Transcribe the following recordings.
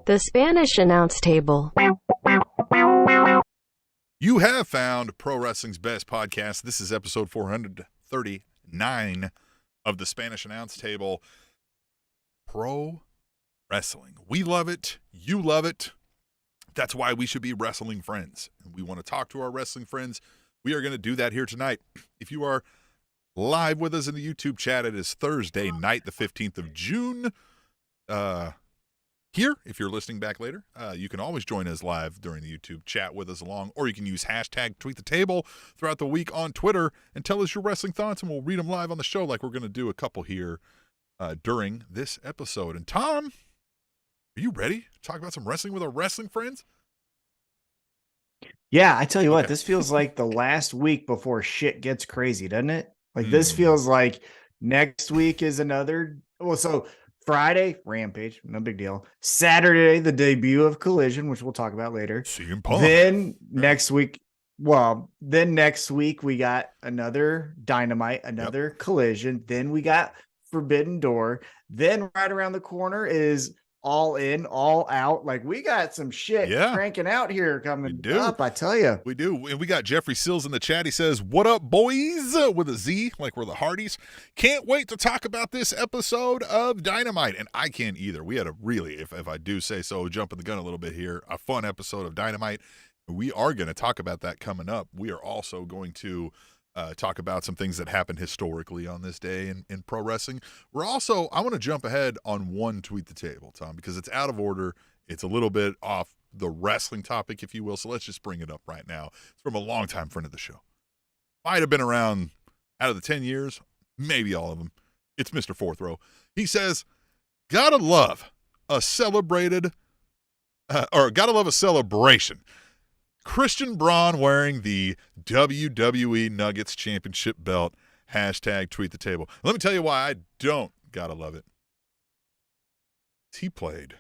The Spanish announce table. You have found Pro Wrestling's Best Podcast. This is episode 439 of the Spanish Announce Table. Pro Wrestling. We love it. You love it. That's why we should be wrestling friends. And we want to talk to our wrestling friends. We are going to do that here tonight. If you are live with us in the YouTube chat, it is Thursday night, the 15th of June. Here, if you're listening back later, you can always join us live during the YouTube chat with us along, or you can use hashtag tweet the table throughout the week on Twitter and tell us your wrestling thoughts, and we'll read them live on the show like we're going to do a couple here during this episode. And Tom, are you ready to talk about some wrestling with our wrestling friends? Yeah, I tell you what, this feels like the last week before shit gets crazy, doesn't it? Like this feels like next week is another. Well, so Friday, Rampage, no big deal. Saturday, the debut of Collision, which we'll talk about later. CM Punk. Then next week, we got another Dynamite, another Collision. Then we got Forbidden Door. Then right around the corner is All In, All Out. Like we got some shit cranking out here coming up, I tell you. We do. And we got Jeffrey Sills in the chat. He says, "What up, boys?" with a Z, like we're the Hardys. Can't wait to talk about this episode of Dynamite. And I can't either. We had a really, if I do say so, jumping the gun a little bit here, a fun episode of Dynamite. We are going to talk about that coming up. We are also going to talk about some things that happened historically on this day in pro wrestling. I want to jump ahead on one tweet the table, Tom, because it's out of order. It's a little bit off the wrestling topic, if you will. So let's just bring it up right now. It's from a longtime friend of the show. Might have been around out of the 10 years, maybe all of them. It's Mr. Fourth Row. He says, gotta love a celebration. Christian Braun wearing the WWE Nuggets Championship belt. Hashtag tweet the table. Let me tell you why I don't gotta love it. He played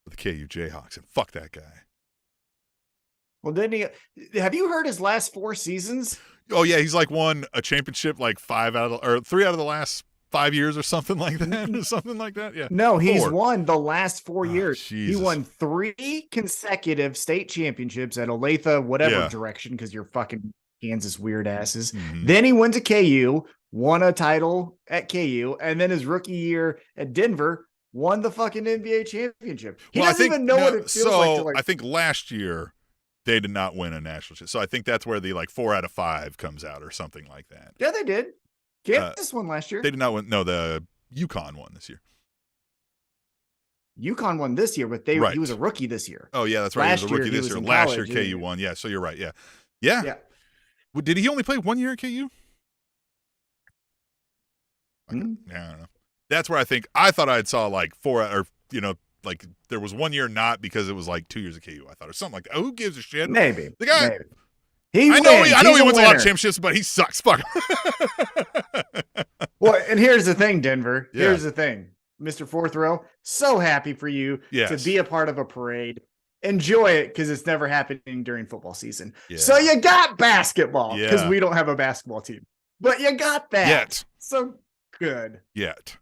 for the KU Jayhawks, and fuck that guy. Well, didn't he? Have you heard his last 4 seasons? Oh yeah, he's like won a championship like 3 out of the last 5 years or something like that. Yeah. No, he's won the last 4 years. Jesus. He won 3 consecutive state championships at Olathe, whatever direction, because you're fucking Kansas weird asses. Mm-hmm. Then he went to KU, won a title at KU, and then his rookie year at Denver won the fucking NBA championship. He doesn't even know what it feels like. I think last year they did not win a national championship. So I think that's where the 4 out of 5 comes out or something like that. Yeah, they did. Kansas won last year. They did not win. No, the UConn won this year. UConn won this year, but he was a rookie this year. Oh, yeah, that's right. He was a rookie this year. Last year, KU won. Yeah, so you're right. Yeah. Well, did he only play 1 year at KU? Yeah, I don't know. That's where I thought I saw 4 or, there was 1 year not because it was 2 years at KU, I thought, or something like that. Who gives a shit? Maybe. The guy. Maybe. I know he wins a lot of championships, but he sucks. Fuck. Well, and here's the thing, Denver. Yeah. Here's the thing, Mr. Fourth Row. So happy for you to be a part of a parade. Enjoy it because it's never happening during football season. Yeah. So you got basketball because we don't have a basketball team, but you got that. Yet. So good. Yet.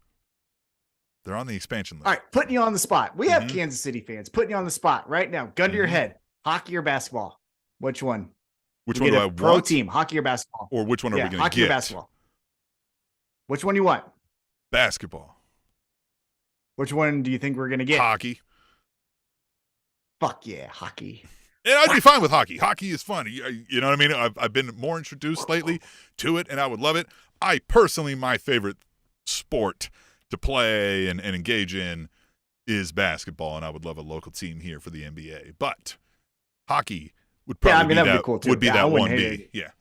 They're on the expansion list. All right, putting you on the spot. We have Kansas City fans putting you on the spot right now. Gun to your head. Hockey or basketball? Which one? Which one do I want? Pro team, hockey or basketball? Or which one are we going to get? Hockey or basketball? Which one do you want? Basketball. Which one do you think we're going to get? Hockey. Fuck yeah, hockey. And I'd be fine with hockey. Hockey is fun. You know what I mean? I've been more introduced lately to it, and I would love it. My favorite sport to play and engage in is basketball, and I would love a local team here for the NBA. But hockey would probably be cool too. Would be that 1B. Yeah.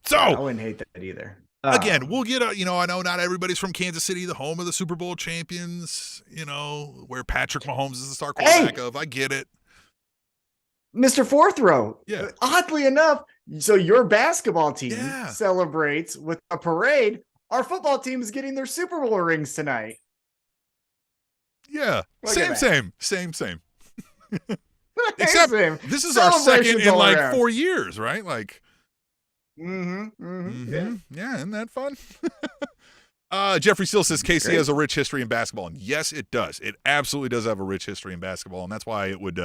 So I wouldn't hate that either. Again, we'll get I know not everybody's from Kansas City, the home of the Super Bowl champions, where Patrick Mahomes is the star quarterback of. I get it. Mr. Fourth Row. Yeah. Oddly enough, so your basketball team celebrates with a parade. Our football team is getting their Super Bowl rings tonight. Yeah. Same. Except this is our second in 4 years, right? Yeah, isn't that fun? Jeffrey Steele says KC has a rich history in basketball, and yes, it does. It absolutely does have a rich history in basketball, and that's why it would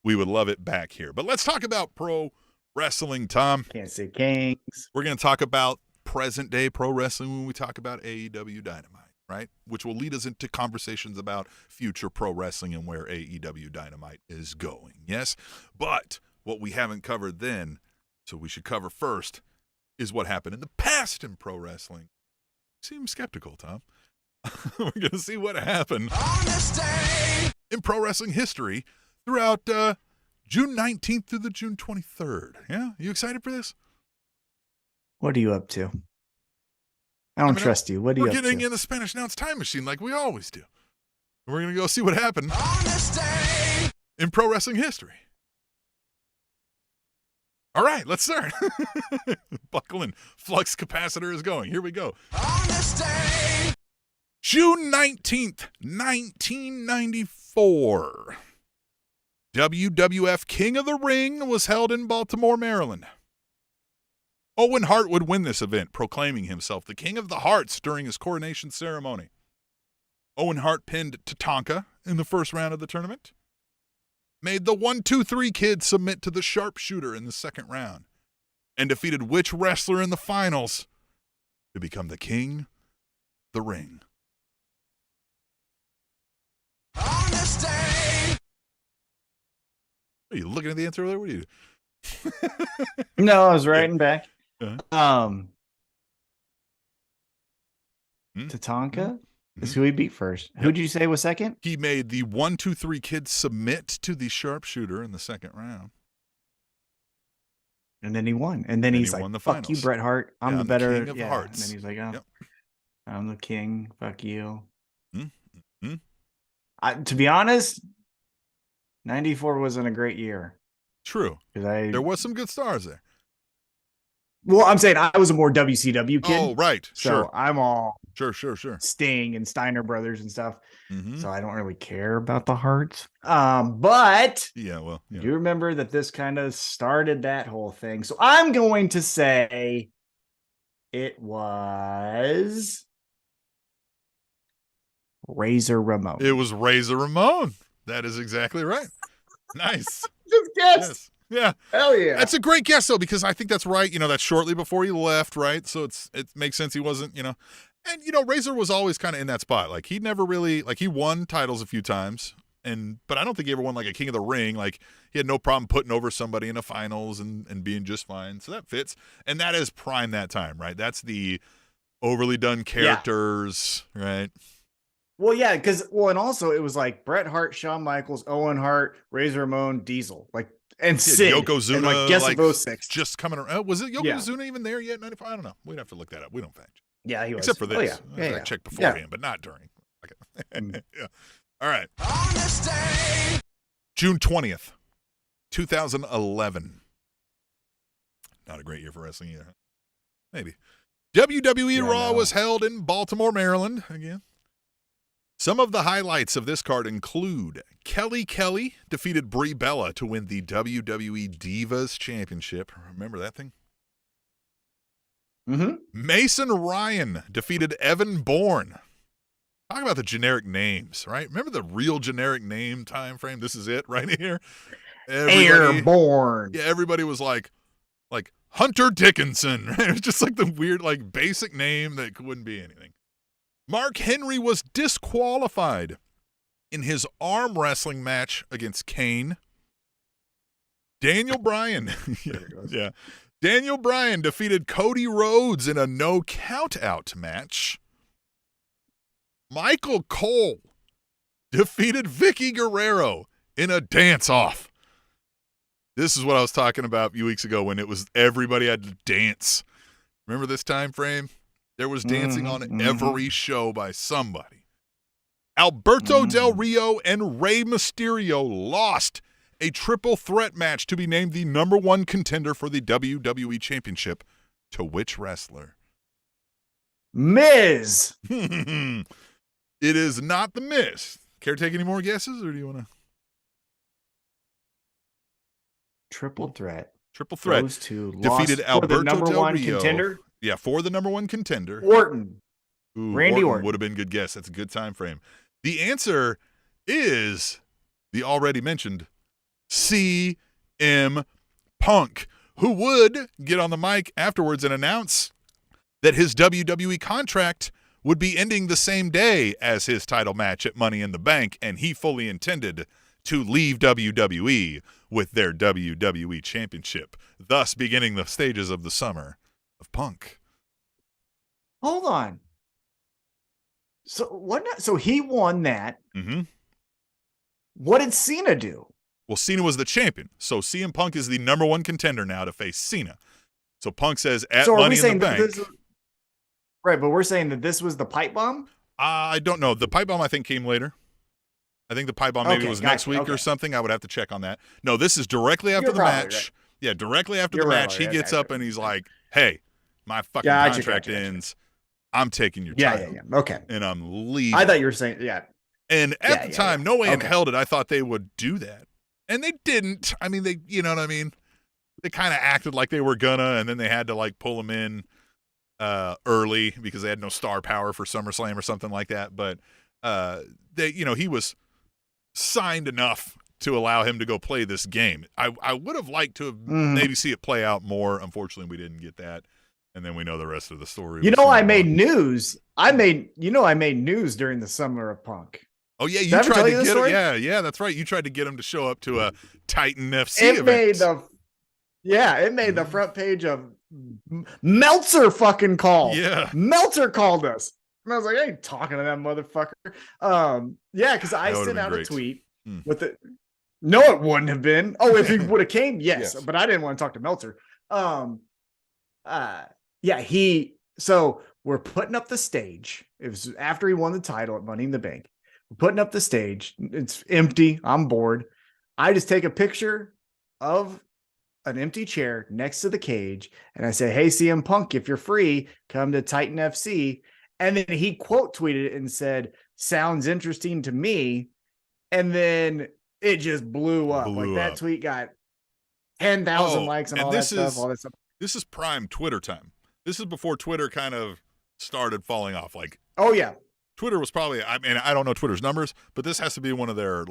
we would love it back here. But let's talk about pro wrestling, Tom. Can't say Kings. We're going to talk about present day pro wrestling when we talk about AEW Dynamite, right? Which will lead us into conversations about future pro wrestling and where AEW Dynamite is going. Yes, but what we haven't covered then, so we should cover first, is what happened in the past in pro wrestling. Seem skeptical, Tom. We're going to see what happened in pro wrestling history throughout June 19th through the June 23rd. Yeah? You excited for this? What are you up to? I don't trust you. What are you up to? We're getting in the Spanish Announce Time Machine like we always do. We're going to go see what happened in pro wrestling history. All right, let's start. Buckle in. Flux capacitor is going. Here we go. June 19th, 1994. WWF King of the Ring was held in Baltimore, Maryland. Owen Hart would win this event, proclaiming himself the King of the Hearts during his coronation ceremony. Owen Hart pinned Tatanka in the first round of the tournament. Made the 1-2-3 Kid submit to the sharpshooter in the second round, and defeated which wrestler in the finals to become the King of the Ring? Are you looking at the answer there? What are you doing? No, I was writing back. Tatanka is who he beat first. Who did you say was second? He made the 1-2-3 Kid submit to the sharpshooter in the second round. And then he won. And then he's like, fuck finals. You, Bret Hart. I'm the better. King of the Hearts. And then he's like, I'm the king. Fuck you. Mm-hmm. To be honest, 94 wasn't a great year. True. There was some good stars there. Well, I'm saying I was a more WCW kid. Oh, right. So I'm all Sure. Sting and Steiner Brothers and stuff. Mm-hmm. So I don't really care about the Hearts. But do you remember that this kind of started that whole thing. So I'm going to say it was Razor Ramon. It was Razor Ramon. That is exactly right. Nice. Just guess. Yes. Yeah. Hell yeah. That's a great guess, though, because I think that's right. That's shortly before he left, right? So it makes sense he wasn't, And, Razor was always kind of in that spot. Like, he never really, he won titles a few times, but I don't think he ever won, a King of the Ring. Like, he had no problem putting over somebody in the finals and being just fine. So that fits. And that is prime that time, right? That's the overly done characters, right? Well, yeah, and also it was like Bret Hart, Shawn Michaels, Owen Hart, Razor Ramon, Diesel. And Sid. Yokozuna, and guess of 06. Just coming around. Was it Yokozuna even there yet? 95? I don't know. We'd have to look that up. We don't fact. Yeah, he was. Except for this. I checked beforehand, but not during. Yeah. All right. June 20th, 2011. Not a great year for wrestling either. Maybe. WWE Raw was held in Baltimore, Maryland. Again. Some of the highlights of this card include Kelly Kelly defeated Brie Bella to win the WWE Divas Championship. Remember that thing? Mm-hmm. Mason Ryan defeated Evan Bourne. Talk about the generic names, right? Remember the real generic name time frame? This is it right here. Airborne. Yeah, everybody was like Hunter Dickinson. Right? It was just the weird, basic name that wouldn't be anything. Mark Henry was disqualified in his arm wrestling match against Kane. Daniel Bryan. Yeah. Daniel Bryan defeated Cody Rhodes in a no count out match. Michael Cole defeated Vicky Guerrero in a dance off. This is what I was talking about a few weeks ago when it was everybody had to dance. Remember this time frame? There was dancing on every show by somebody. Alberto Del Rio and Rey Mysterio lost a triple threat match to be named the number one contender for the WWE Championship. To which wrestler? Miz. It is not the Miz. Care to take any more guesses, or do you want to? Triple threat. Those two defeated Alberto Del Rio. Contender? Yeah, for the number one contender. Orton. Ooh, Randy Orton would have been a good guess. That's a good time frame. The answer is the already mentioned CM Punk, who would get on the mic afterwards and announce that his WWE contract would be ending the same day as his title match at Money in the Bank, and he fully intended to leave WWE with their WWE Championship, thus beginning the stages of the summer of Punk. Hold on. So what? So he won that. Mm-hmm. What did Cena do? Well, Cena was the champion, so CM Punk is the number one contender now to face Cena. So Punk says at Money in the Bank. Right, but we're saying that this was the pipe bomb? I don't know. The pipe bomb, I think, came later. I think the pipe bomb maybe was next week or something. I would have to check on that. No, this is directly after the match. Right. Yeah, directly after the match. He gets up and he's like, hey, my fucking contract ends. I'm taking your title. Yeah. Okay. And I'm leaving. I thought you were saying, And at the time, no way in hell did I thought they would do that. And they didn't. I mean, you know what I mean? They kind of acted like they were gonna, and then they had to like pull him in early because they had no star power for SummerSlam or something like that. But he was signed enough to allow him to go play this game. I would have liked to have maybe see it play out more. Unfortunately, we didn't get that. And then we know the rest of the story. I made news. I made news during the summer of Punk. Oh yeah, you tried to get him. Yeah, that's right. You tried to get him to show up to a Titan FC event. It made the front page of Meltzer fucking called. Yeah. Meltzer called us. And I was like, I ain't talking to that motherfucker. Because I sent out a tweet with it. No, it wouldn't have been. Oh, if he would have came, yes. But I didn't want to talk to Meltzer. So we're putting up the stage. It was after he won the title at Money in the Bank. We're putting up the stage. It's empty. I'm bored. I just take a picture of an empty chair next to the cage, and I say, hey, CM Punk, if you're free, come to Titan FC. And then he quote tweeted it and said, sounds interesting to me. And then it just blew up. That tweet got 10,000 likes and all that stuff. This is prime Twitter time. This is before Twitter kind of started falling off. Twitter was probably, I don't know Twitter's numbers, but this has to be one of their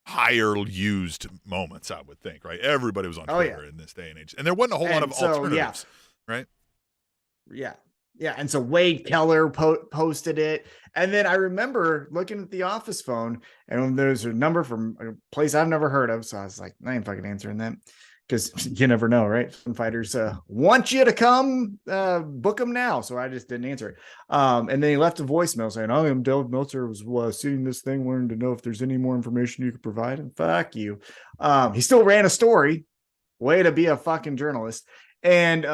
higher used moments, I would think, right? Everybody was on Twitter in this day and age. And there wasn't a whole lot of alternatives, right? Yeah. Yeah. And so Wade Keller posted it. And then I remember looking at the office phone, and there's a number from a place I've never heard of. So I was like, I ain't fucking answering that. Because you never know, right? Some fighters want you to come book them now. So I just didn't answer it. And then he left a voicemail saying, I am Dave Meltzer, was seeing this thing, wanting to know if there's any more information you could provide. And fuck you. He still ran a story. Way to be a fucking journalist. And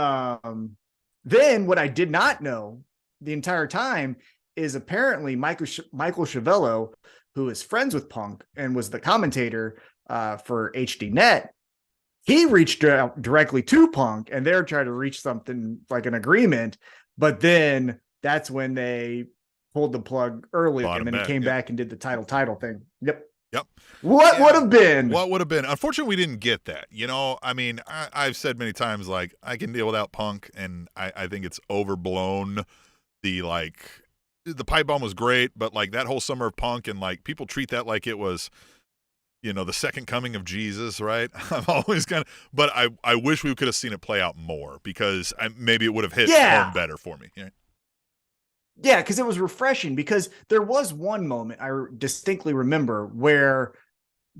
then what I did not know the entire time is apparently Michael Chavello, who is friends with Punk and was the commentator for HDNet, he reached out directly to Punk, and they're trying to reach something like an agreement. But then that's when they pulled the plug early, and then he came back and did the title thing. Yep. What would have been? What would have been? Unfortunately, we didn't get that. I've said many times, I can deal without Punk, and I think it's overblown. The pipe bomb was great, but that whole summer of Punk, and people treat that like it was, the second coming of Jesus, right? I'm always but I wish we could have seen it play out more, because maybe it would have hit home better for me. Yeah, because it was refreshing, because there was one moment I distinctly remember where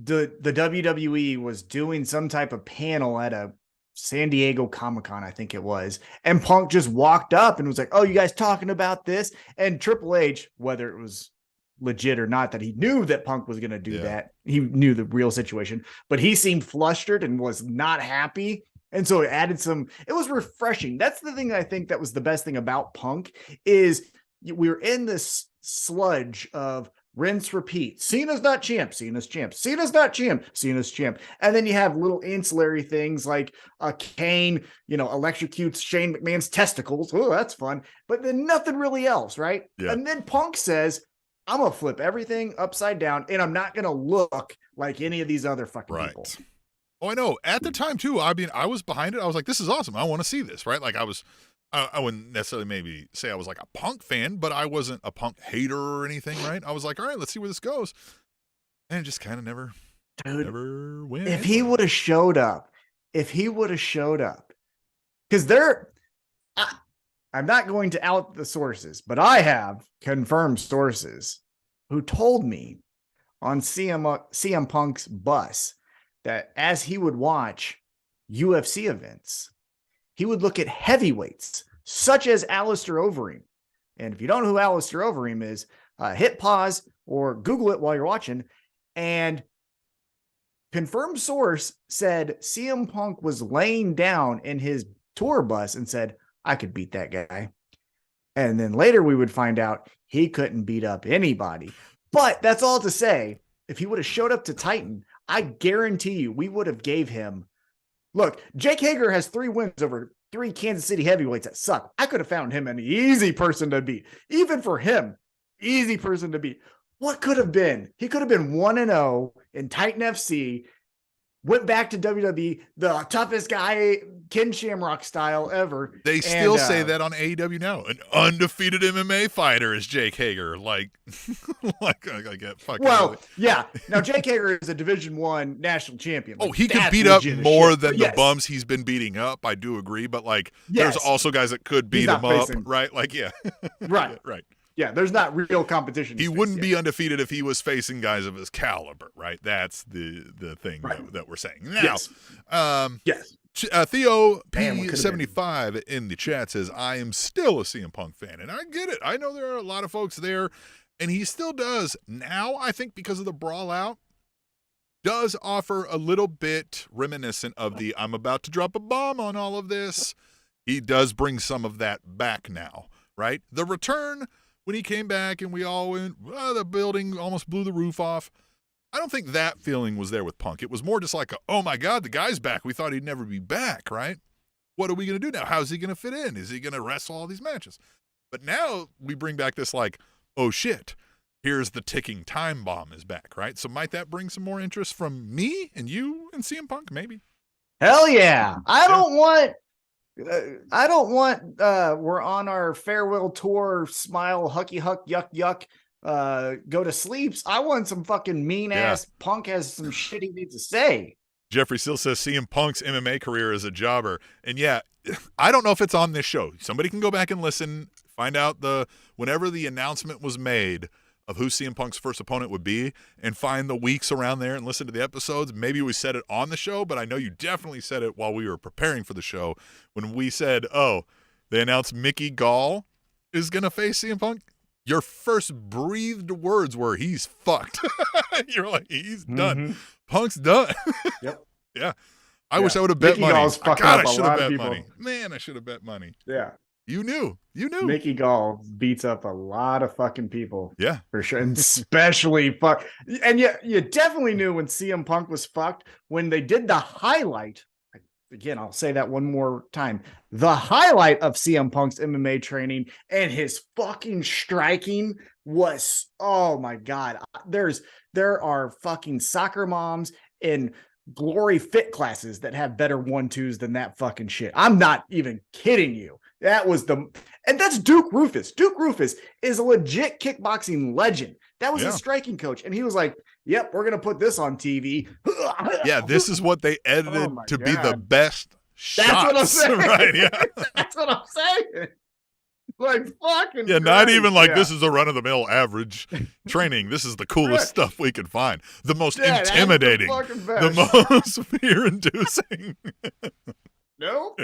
the WWE was doing some type of panel at a San Diego Comic-Con, I think it was, and Punk just walked up and was like, oh, you guys talking about this? And Triple H, whether it was legit or not, that he knew that Punk was going to do that. He knew the real situation, but he seemed flustered and was not happy. And so it added it was refreshing. That's the thing I think that was the best thing about Punk, is we were in this sludge of rinse, repeat. Cena's not champ. Cena's champ. Cena's not champ. Cena's champ. And then you have little ancillary things like Kane, electrocutes Shane McMahon's testicles. Oh, that's fun. But then nothing really else, right? Yeah. And then Punk says, I'm going to flip everything upside down, and I'm not going to look like any of these other fucking people. Oh, I know. At the time, too, I was behind it. I was like, this is awesome. I want to see this, right? I was I wouldn't necessarily maybe say I was like a Punk fan, but I wasn't a Punk hater or anything, right? I was like, all right, let's see where this goes. And it just kind of never went. If he would have showed up, because I'm not going to out the sources, but I have confirmed sources who told me on CM Punk's bus that as he would watch UFC events, he would look at heavyweights such as Alistair Overeem. And if you don't know who Alistair Overeem is, hit pause or Google it while you're watching. And confirmed source said CM Punk was laying down in his tour bus and said, I could beat that guy. And then later we would find out he couldn't beat up anybody. But that's all to say, if he would have showed up to Titan, I guarantee you we would have gave him. Look, Jake Hager has 3 wins over 3 Kansas City heavyweights that suck. I could have found him an easy person to beat. Even for him, easy person to beat. What could have been? He could have been 1-0 in Titan FC, went back to WWE, the toughest guy, Ken Shamrock style ever. They still say that on AEW now. An undefeated MMA fighter is Jake Hager. Like I get fucking. Well, yeah. Now Jake Hager is a Division I national champion. Like, he could beat up more than the bums he's been beating up. I do agree, but like, there's also guys that could beat him up, right? Like, yeah, right, right. Yeah, there's not real competition. He wouldn't be undefeated if he was facing guys of his caliber, right? That's the thing that we're saying. Now, yes. Theo P75 in the chat says, I am still a CM Punk fan, and I get it. I know there are a lot of folks there, and he still does. Now, I think because of the Brawl Out, does offer a little bit reminiscent of the I'm about to drop a bomb on all of this. He does bring some of that back now, right? The return, when he came back and we all went, the building almost blew the roof off. I don't think that feeling was there with Punk. It was more just like, oh my God, the guy's back. We thought he'd never be back, right? What are we going to do now? How's he going to fit in? Is he going to wrestle all these matches? But now we bring back this like, oh shit, here's the ticking time bomb is back, right? So might that bring some more interest from me and you and CM Punk, maybe? Hell yeah. I don't want we're on our farewell tour, smile, hucky huck, yuck yuck, go to sleeps. I want some fucking mean ass Punk has some shit he needs to say. Jeffrey still says CM Punk's MMA career as a jobber. And yeah, I don't know if it's on this show. Somebody can go back and listen, find out whenever the announcement was made of who CM Punk's first opponent would be, and find the weeks around there and listen to the episodes. Maybe we said it on the show, but I know you definitely said it while we were preparing for the show when we said, oh, they announced Mickey Gall is going to face CM Punk. Your first breathed words were, he's fucked. You're like, he's done. Punk's done. Yep. Yeah. I wish I would have bet money. I should have bet money. Man, I should have bet money. Yeah. You knew. Mickey Gall beats up a lot of fucking people. Yeah. For sure. And especially fuck. And you definitely knew when CM Punk was fucked when they did the highlight. Again, I'll say that one more time. The highlight of CM Punk's MMA training and his fucking striking was, oh my God. There are fucking soccer moms in Glory Fit classes that have better 1-2s than that fucking shit. I'm not even kidding you. And that's Duke Rufus. Duke Rufus is a legit kickboxing legend. That was his striking coach. And he was like, yep, we're going to put this on TV. Yeah, this is what they edited to be the best shots. That's what I'm saying. Right, yeah. That's what I'm saying. Like fucking yeah, not even like this is a run-of-the-mill average training. This is the coolest stuff we could find. The most intimidating. The most fear-inducing. Nope.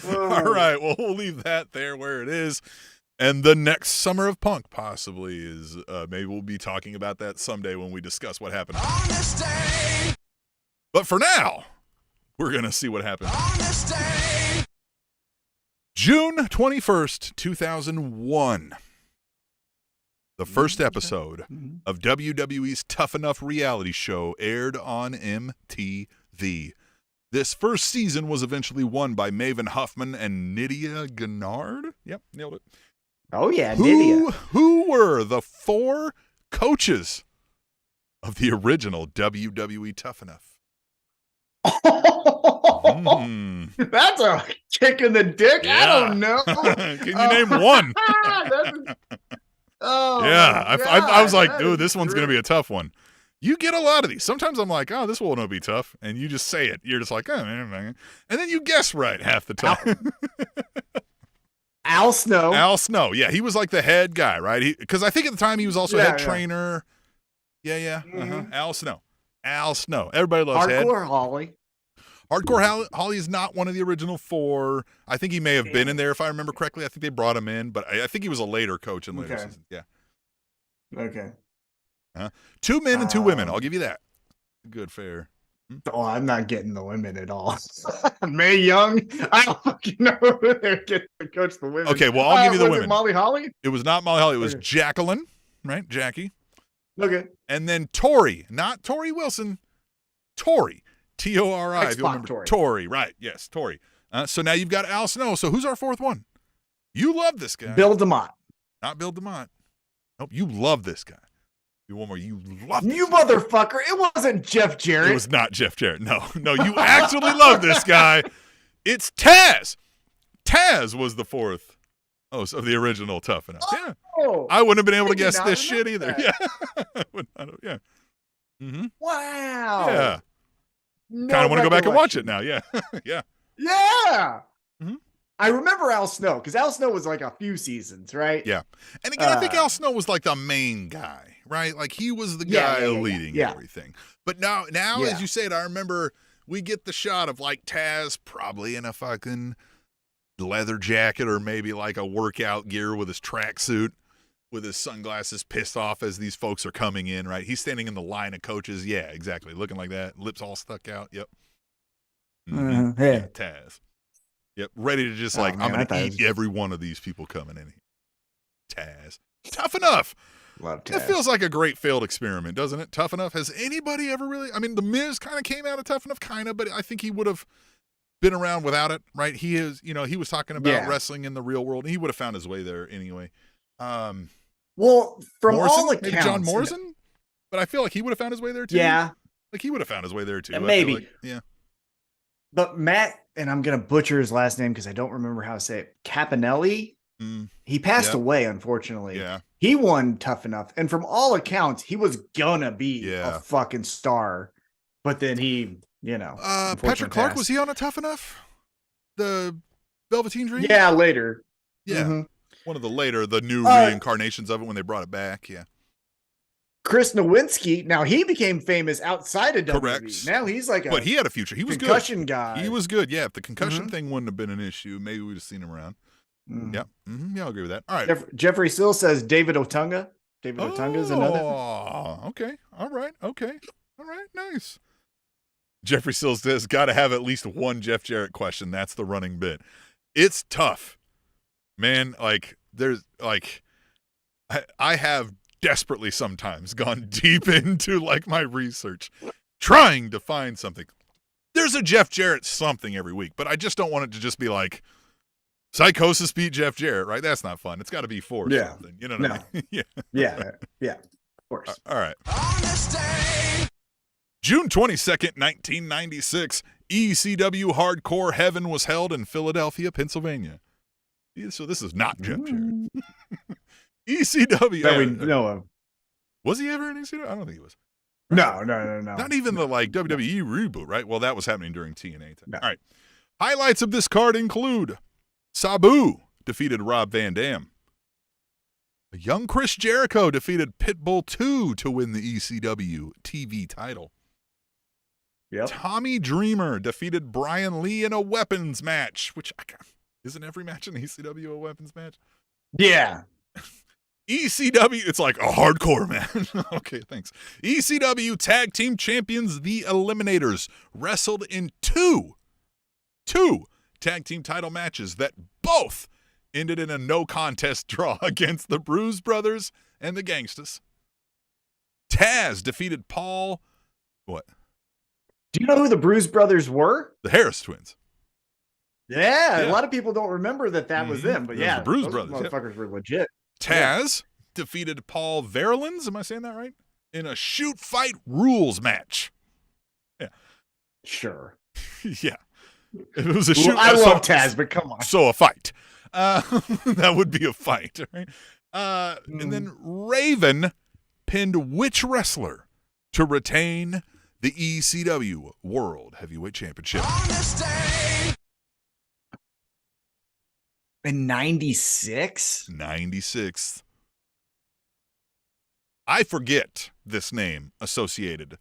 All right, well, we'll leave that there where it is. And the next Summer of Punk possibly is, maybe we'll be talking about that someday when we discuss what happened. On this day. But for now, we're going to see what happened. On this day. June 21st, 2001. The first episode of WWE's Tough Enough reality show aired on MTV. This first season was eventually won by Maven Huffman and Nydia Gennard. Yep, nailed it. Oh, yeah, Nydia. Who were the 4 coaches of the original WWE Tough Enough? That's a kick in the dick. Yeah. I don't know. Can you name one? Yeah. I was like, dude, this one's going to be a tough one. You get a lot of these. Sometimes I'm like, oh, this one will be tough. And you just say it. You're just like, oh, man. And then you guess right half the time. Al Snow. Al Snow. Yeah, he was like the head guy, right? Because I think at the time he was also head trainer. Yeah. Mm-hmm. Al Snow. Everybody loves Hardcore Holly. Hardcore Holly is not one of the original 4. I think he may have been in there if I remember correctly. I think they brought him in, but I think he was a later coach in later seasons. Yeah. Okay. 2 men and 2 women. I'll give you that. Good, fair. Oh, I'm not getting the women at all. Mae Young. I don't fucking know who they're getting to coach the women. Okay, well, I'll give you the women. It Molly Holly? It was not Molly Holly. It was Jacqueline, right? Jackie. Okay. And then Tori, not Tori Wilson. Tori. Tori. If you remember Tori, right? Yes, Tori. So now you've got Al Snow. So who's our 4th one? You love this guy. Bill DeMott. Not Bill DeMott. Nope, you love this guy. One more. You love this guy. Motherfucker. It wasn't Jeff Jarrett. It was not Jeff Jarrett. No, you actually love this guy. It's Taz. Taz was the 4th host of the original Tough Enough. Yeah. I wouldn't have been able to guess this shit either. Yeah. Yeah. Mm-hmm. Wow. Yeah. Kind of want to go back and watch it now. Yeah. Yeah. Yeah. Mm-hmm. I remember Al Snow because Al Snow was like a few seasons, right? Yeah. And again, I think Al Snow was like the main guy, right? Like he was the guy leading everything. But now as you said, I remember we get the shot of like Taz probably in a fucking leather jacket or maybe like a workout gear with his tracksuit, with his sunglasses, pissed off as these folks are coming in, right? He's standing in the line of coaches. Yeah, exactly. Looking like that. Lips all stuck out. Yep. Mm-hmm. Hey. Yeah, Taz. Yep, ready to just I'm going to eat every one of these people coming in. Taz. Tough Enough. Love Taz. It feels like a great failed experiment, doesn't it? Tough Enough. Has anybody ever really... I mean, The Miz kind of came out of Tough Enough, but I think he would have been around without it, right? He is, he was talking about wrestling in the real world, and he would have found his way there anyway. Well, from Morrison, all accounts... maybe John Morrison? But I feel like he would have found his way there, too. Yeah. Like, he would have found his way there, too. Maybe. Yeah. But Matt, and I'm going to butcher his last name because I don't remember how to say it, Capinelli, he passed away, unfortunately. Yeah. He won Tough Enough. And from all accounts, he was going to be a fucking star. But then he, Patrick Clark, passed. Was he on a Tough Enough? The Velveteen Dream? Yeah, later. Yeah. Mm-hmm. One of the new reincarnations of it when they brought it back. Yeah. Chris Nowinski, now he became famous outside of WWE. Correct. Now he's like but he had a future. He was concussion guy. He was good. Yeah, if the concussion thing wouldn't have been an issue, maybe we'd have seen him around. Mm-hmm. Yeah. Mm-hmm. Yeah, I'll agree with that. All right. Jeffrey Sill says David Otunga. David Otunga is another. Oh, okay. All right. Okay. All right. Nice. Jeffrey Sill says, got to have at least one Jeff Jarrett question. That's the running bit. It's tough, man. Like there's like, I have desperately sometimes gone deep into like my research trying to find something. There's a Jeff Jarrett something every week, but I just don't want it to just be like Psychosis beat Jeff Jarrett, right? That's not fun. It's got to be for something. You know what I mean? Yeah. Of course. All right. June 22nd, 1996, ECW Hardcore Heaven was held in Philadelphia, Pennsylvania. So this is not Jeff Jarrett. ECW. That we know of. Was he ever in ECW? I don't think he was. No. Not even the WWE reboot, right? Well, that was happening during TNA. No. All right. Highlights of this card include Sabu defeated Rob Van Dam. A young Chris Jericho defeated Pitbull 2 to win the ECW TV title. Yep. Tommy Dreamer defeated Brian Lee in a weapons match, which isn't every match in ECW a weapons match? Yeah. ECW, it's like a hardcore, man. Okay, thanks. ECW Tag Team Champions, the Eliminators, wrestled in two tag team title matches that both ended in a no contest draw against the Bruise Brothers and the Gangstas. Taz defeated Paul. What? Do you know who the Bruise Brothers were? The Harris Twins. Yeah, a lot of people don't remember that was them, but the Bruise Brothers. Motherfuckers were legit. Taz defeated Paul Verlins, am I saying that right? In a shoot fight rules match. Yeah. Sure. Yeah. If it was a shoot. I love Taz, but come on. So a fight. That would be a fight, right? And then Raven pinned which wrestler to retain the ECW World Heavyweight Championship? In 96? 96. I forget this name associated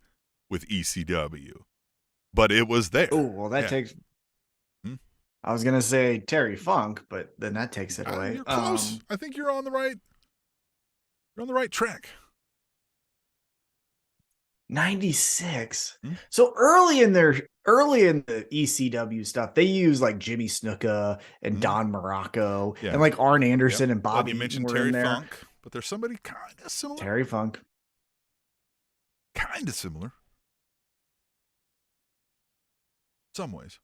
with ECW, but it was there. Oh, well, that takes... I was going to say Terry Funk, but then that takes it away. You're close. I think you're on the right track. 96. So early in the ECW stuff, they use like Jimmy Snuka and Don Morocco and like Arn Anderson and Bobby. You mentioned Terry Funk, but there's somebody kind of similar. Terry Funk. Kind of similar. Some ways.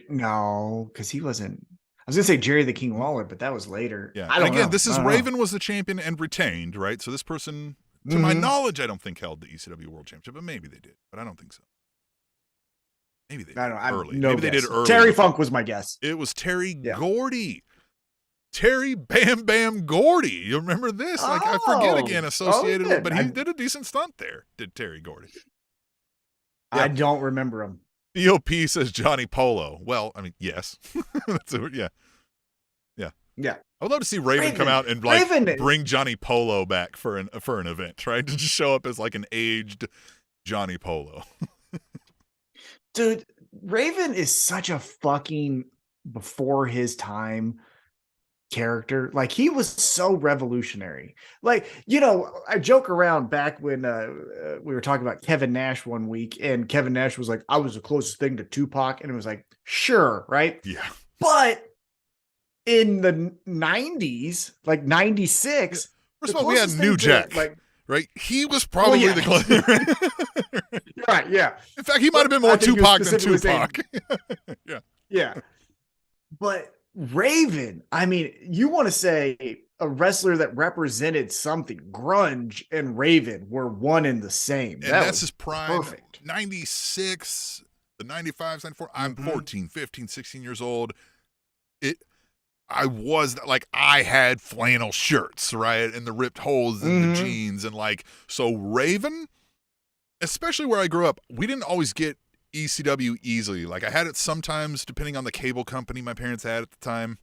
No, because he wasn't. I was gonna say Jerry the King Lawler, but that was later. Yeah. I don't know. This is Raven was the champion and retained, right? So this person, to my knowledge, I don't think held the ECW World Championship, but maybe they did. But I don't think so. Maybe they did early. Maybe they did early. Terry Funk was my guess. It was Terry Gordy. Terry Bam Bam Gordy. You remember this? Like I forget again associated with, but he did a decent stunt there. Did Terry Gordy? I don't remember him. BOP says Johnny Polo. Well, I mean, yes. Yeah. I would love to see Raven come out and like bring Johnny Polo back for an event, right? To just show up as like an aged Johnny Polo. Dude, Raven is such a fucking before his time character. Like he was so revolutionary. Like, I joke around back when we were talking about Kevin Nash one week, and Kevin Nash was like, I was the closest thing to Tupac, and it was like, sure, right? Yeah. But in the 90s, like 96, first of all, we had New Jack, right? He was probably the closest. Right, yeah. In fact, he might have been more Tupac than Tupac. Yeah. But Raven, I mean, you want to say a wrestler that represented something. Grunge and Raven were one and the same. And that's his prime. Perfect. 96, the 95, 94. I'm 14, 15, 16 years old. I had flannel shirts, right? And the ripped holes in the jeans. And so Raven, especially where I grew up, we didn't always get ECW easily. Like I had it sometimes depending on the cable company my parents had at the time.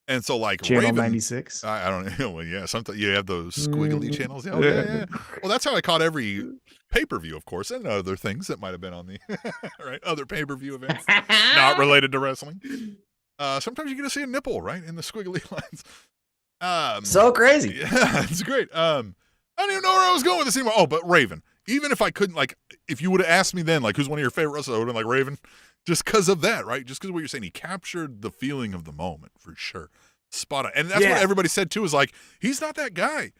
And so Channel Raven, 96. I don't know. Well, yeah, sometimes you have those squiggly channels. Yeah. Well, that's how I caught every pay-per-view, of course, and other things that might have been on the other pay-per-view events not related to wrestling. Sometimes you get to see a nipple, right, in the squiggly lines. So crazy. Yeah, it's great. I don't even know where I was going with this anymore. Oh, but Raven. Even if I couldn't, if you would have asked me then, who's one of your favorite wrestlers, I would have been like Raven. Just because of that, right? Just because of what you're saying. He captured the feeling of the moment, for sure. Spot on. And that's what everybody said, too, is he's not that guy.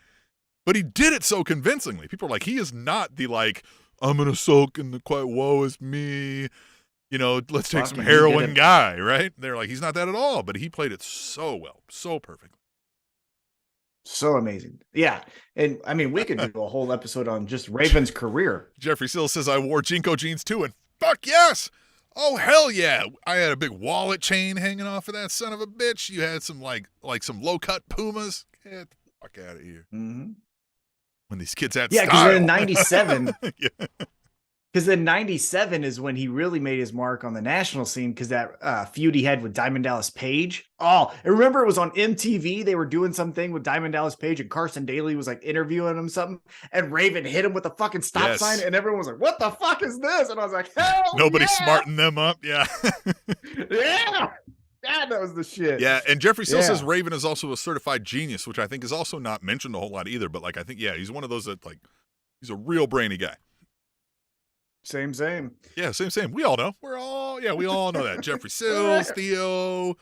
But he did it so convincingly. People are like, he is not the, I'm going to soak in the quiet, woe is me, let's take some heroin guy, right? They're like, he's not that at all. But he played it so well, so perfectly. So amazing. Yeah. And I mean, we could do a whole episode on just Raven's career. Jeffrey Sills says, I wore Jinko jeans too, and fuck yes. Oh, hell yeah. I had a big wallet chain hanging off of that son of a bitch. You had some some low-cut Pumas. Get the fuck out of here. Mm-hmm. When these kids had style. Yeah, because in 97... Because then 97 is when he really made his mark on the national scene, because that feud he had with Diamond Dallas Page. Oh, I remember it was on MTV. They were doing something with Diamond Dallas Page, and Carson Daly was interviewing him something, and Raven hit him with a fucking stop sign, and everyone was like, what the fuck is this? And I was like, hell Nobody's smarting them up. Yeah. Yeah. Yeah, that was the shit. Yeah, and Jeffrey still says Raven is also a certified genius, which I think is also not mentioned a whole lot either. But I think, he's one of those that he's a real brainy guy. Same. Yeah, same. We all know. We all know that. Jeffrey Sills, Theo,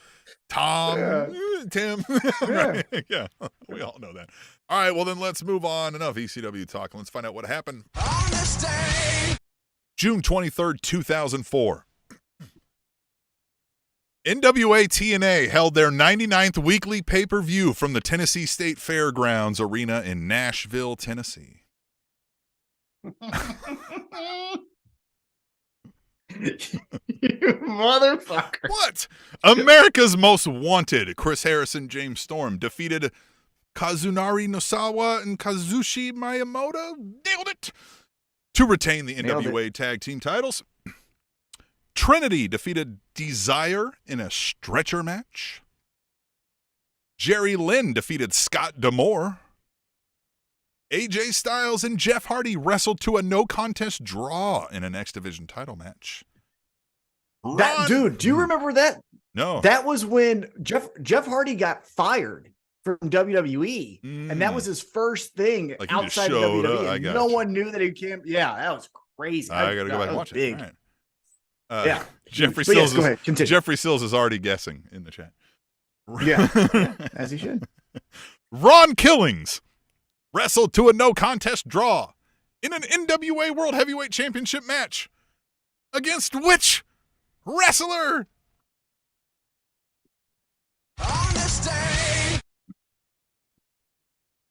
Tom, Tim. Right? Yeah, we all know that. All right, well then let's move on. Enough ECW talk. Let's find out what happened. On this day, June 23rd, 2004. NWA TNA held their 99th weekly pay-per-view from the Tennessee State Fairgrounds Arena in Nashville, Tennessee. You motherfucker. What? America's Most Wanted, Chris Harrison, James Storm, defeated Kazunari Nosawa and Kazushi Miyamoto. Nailed it. To retain the NWA Tag Team titles. Trinity defeated Desire in a stretcher match. Jerry Lynn defeated Scott D'Amore. AJ Styles and Jeff Hardy wrestled to a no-contest draw in an X Division title match. Dude, do you remember that? No. That was when Jeff Hardy got fired from WWE, and that was his first thing outside of WWE. No one knew that he came. Yeah, that was crazy. I got to go back and watch it. Right. Yeah. Jeffrey Sills is already guessing in the chat. Yeah, as he should. Ron Killings wrestled to a no-contest draw in an NWA World Heavyweight Championship match. Against which wrestler?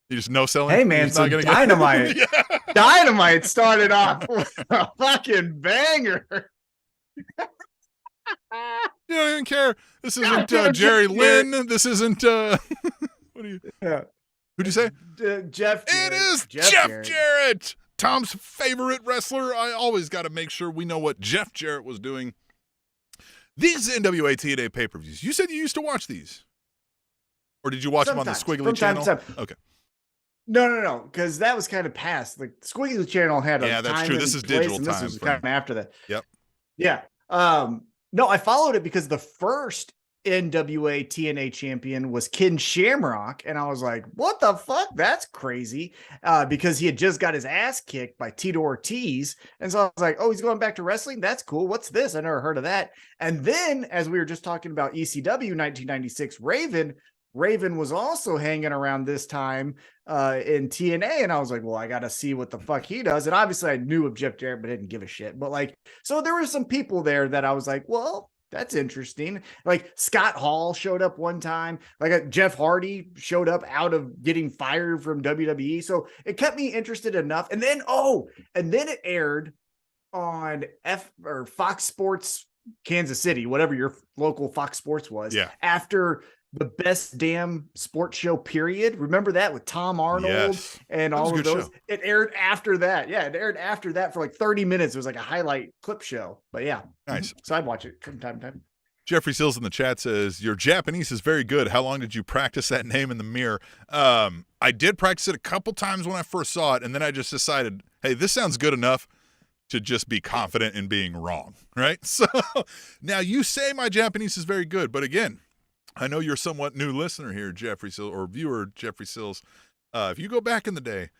You just no selling? Hey, man, so Dynamite. Yeah. Dynamite started off with a fucking banger. You don't even care. This isn't Jerry Lynn. This isn't, what do you, who'd you say? Jeff Jarrett. It is Jeff Jarrett. Tom's favorite wrestler. I always got to make sure we know what Jeff Jarrett was doing. These NWA TNA pay-per-views, you said you used to watch these? Or did you watch them on the Squiggly channel? Okay. No, because that was kind of past. Like, Squiggly channel had a yeah, that's time true. This is digital time. This was kind of after that. Yep. Yeah. No, I followed it because the first NWA TNA champion was Ken Shamrock, and I was like, what the fuck? That's crazy. Because he had just got his ass kicked by Tito Ortiz. And so I was like, oh, he's going back to wrestling? That's cool. What's this? I never heard of that. And then, as we were just talking about ECW 1996, Raven was also hanging around this time in TNA, and I was like, well, I got to see what the fuck he does. And obviously I knew of Jeff Jarrett, but didn't give a shit. But like, so there were some people there that I was like, well, that's interesting. Like Scott Hall showed up one time, like Jeff Hardy showed up out of getting fired from WWE. So it kept me interested enough. And then, it aired on Fox Sports Kansas City, whatever your local Fox Sports was. Yeah. After the best damn sports show period. Remember that with Tom Arnold and all of those? Show. It aired after that. Yeah, it aired after that for like 30 minutes. It was like a highlight clip show. But yeah. Nice. So I'd watch it from time to time. Jeffrey Sills in the chat says, your Japanese is very good. How long did you practice that name in the mirror? I did practice it a couple times when I first saw it, and then I just decided, hey, this sounds good enough to just be confident in being wrong, right? So now you say my Japanese is very good, but again, I know you're a somewhat new listener here, Jeffrey Sills, or viewer, Jeffrey Sills. If you go back in the day,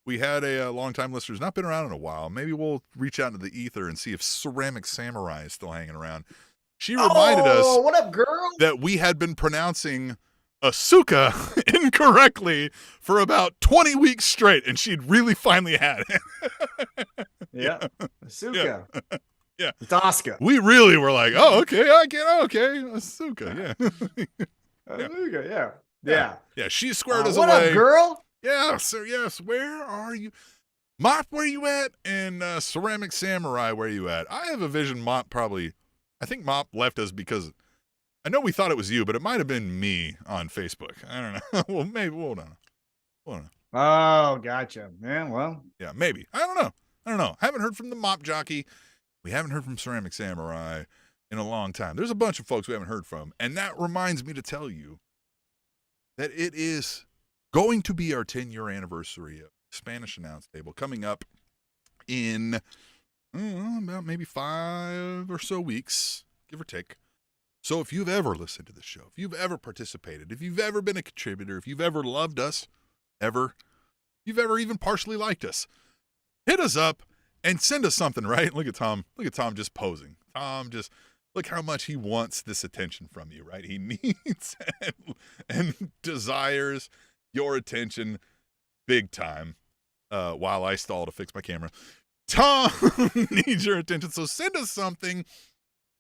we had a long-time listener who's not been around in a while. Maybe we'll reach out into the ether and see if Ceramic Samurai is still hanging around. She reminded us, what up, girl? That we had been pronouncing Asuka incorrectly for about 20 weeks straight, and she'd really finally had it. Yeah, Asuka. Yeah. It's Asuka. We really were like, oh, okay, Asuka, yeah. Asuka, yeah. Yeah, she squared us away. What up, girl? Yeah, sir, yes. Where are you? Mop, where you at? And Ceramic Samurai, where you at? I have a vision Mop I think Mop left us because I know we thought it was you, but it might have been me on Facebook. I don't know. Well, maybe, hold on. Oh, gotcha. Yeah, well. Yeah, maybe. I don't know. Haven't heard from the Mop Jockey. We haven't heard from Ceramic Samurai in a long time. There's a bunch of folks we haven't heard from. And that reminds me to tell you that it is going to be our 10-year anniversary of Spanish Announce Table coming up in about maybe 5 or so weeks, give or take. So if you've ever listened to the show, if you've ever participated, if you've ever been a contributor, if you've ever loved us, you've ever even partially liked us, hit us up. And send us something, right? Look at Tom just posing. Tom just, look how much he wants this attention from you, right? He needs and desires your attention big time while I stall to fix my camera. Tom needs your attention. So send us something,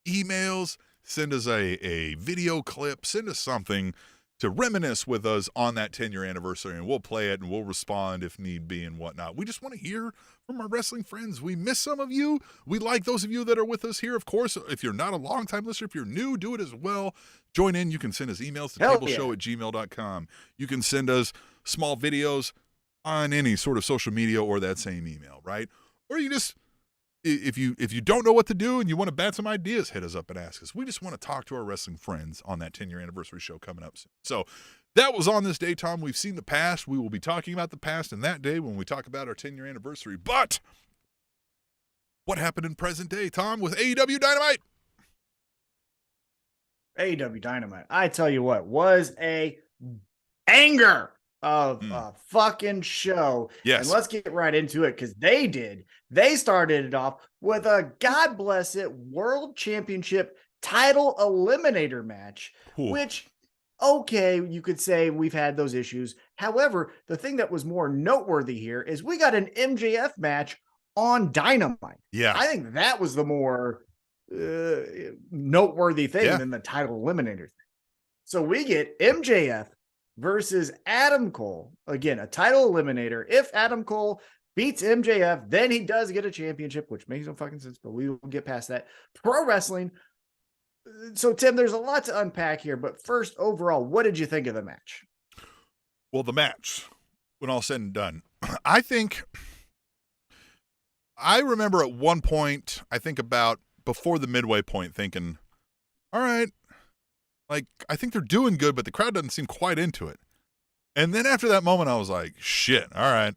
emails, send us a video clip, send us something to reminisce with us on that 10-year anniversary, and we'll play it and we'll respond if need be and whatnot. We just want to hear from our wrestling friends. We miss some of you. We like those of you that are with us here. Of course, if you're not a long-time listener, if you're new, do it as well. Join in. You can send us emails to tableshow@gmail.com. You can send us small videos on any sort of social media or that same email, right? Or you just, if you don't know what to do and you want to bat some ideas, hit us up and ask us. We just want to talk to our wrestling friends on that 10-year anniversary show coming up soon. So that was on this day, Tom. We've seen the past. We will be talking about the past in that day when we talk about our 10-year anniversary. But what happened in present day, Tom, with AEW Dynamite? AEW Dynamite, I tell you what, was a banger of a fucking show. Yes. And let's get right into it, because they started it off with a, God bless it, World Championship title eliminator match, which, okay, you could say we've had those issues. However, the thing that was more noteworthy here is we got an MJF match on Dynamite. Yeah. I think that was the more noteworthy thing than the title eliminator thing. So we get MJF versus Adam Cole. Again, a title eliminator. If Adam Cole beats MJF, then he does get a championship, which makes no fucking sense, but we will get past that. Pro wrestling. So, Tim, there's a lot to unpack here, but first, overall, what did you think of the match? Well, the match, when all said and done, I remember at one point, I think about before the midway point, thinking, all right, like, I think they're doing good, but the crowd doesn't seem quite into it. And then after that moment, I was like, shit, all right.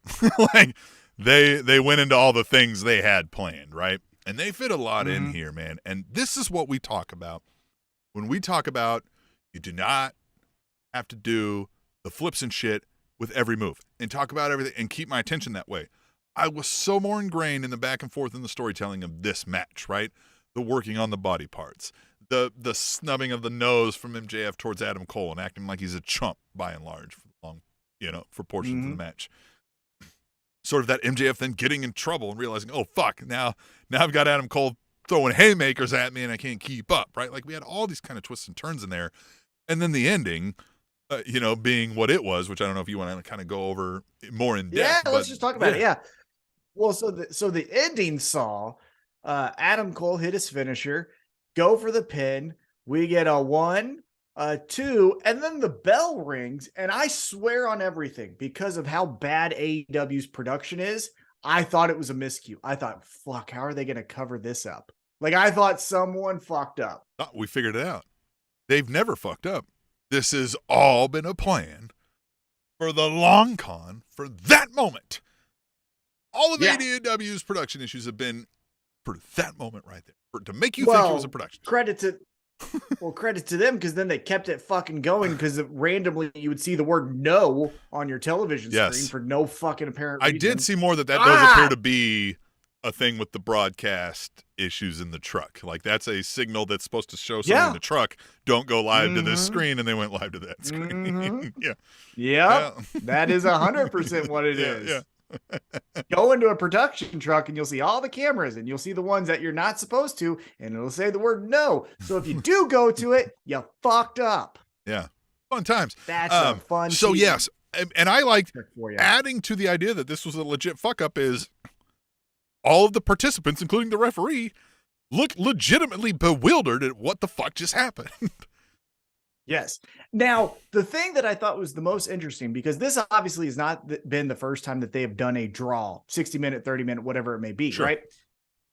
Like, they went into all the things they had planned, right? And they fit a lot in here, man. And this is what we talk about. When we talk about, you do not have to do the flips and shit with every move and talk about everything and keep my attention that way. I was so more ingrained in the back and forth in the storytelling of this match, right? The working on the body parts, the snubbing of the nose from MJF towards Adam Cole and acting like he's a chump by and large for long, for portions of the match. Sort of that MJF then getting in trouble and realizing, oh fuck, now I've got Adam Cole throwing haymakers at me and I can't keep up, right? Like we had all these kind of twists and turns in there, and then the ending, being what it was, which I don't know if you want to kind of go over more in depth. Yeah, let's just talk about it. Yeah. Well, so the ending saw Adam Cole hit his finisher, go for the pin. We get a 1, a 2, and then the bell rings. And I swear on everything, because of how bad AEW's production is, I thought it was a miscue. I thought, fuck, how are they going to cover this up? Like, I thought someone fucked up. Oh, we figured it out. They've never fucked up. This has all been a plan for the long con for that moment. All of AEW's production issues have been for that moment right there, to make you think it was a production. Credit to them, because then they kept it fucking going, because randomly you would see the word no on your television screen for no fucking apparent reason. I did see more that does appear to be a thing with the broadcast issues in the truck. Like that's a signal that's supposed to show something in the truck. Don't go live to this screen, and they went live to that screen. That is 100% what it is. Yeah. Go into a production truck and you'll see all the cameras, and you'll see the ones that you're not supposed to, and it'll say the word no. So if you do go to it, you fucked up. Yeah. Fun times. That's a fun So season. Yes. And I like adding to the idea that this was a legit fuck up is all of the participants, including the referee, look legitimately bewildered at what the fuck just happened. Yes. Now, the thing that I thought was the most interesting, because this obviously has not been the first time that they have done a draw, 60-minute, 30-minute, whatever it may be, right?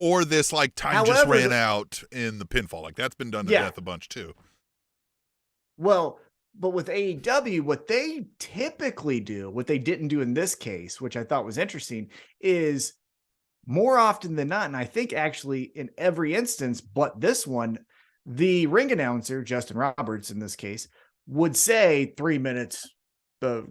Or this, like, time just ran out in the pinfall. Like, that's been done to death a bunch, too. Well, but with AEW, what they typically do, what they didn't do in this case, which I thought was interesting, is more often than not, and I think actually in every instance but this one, the ring announcer, Justin Roberts in this case, would say 3 minutes. The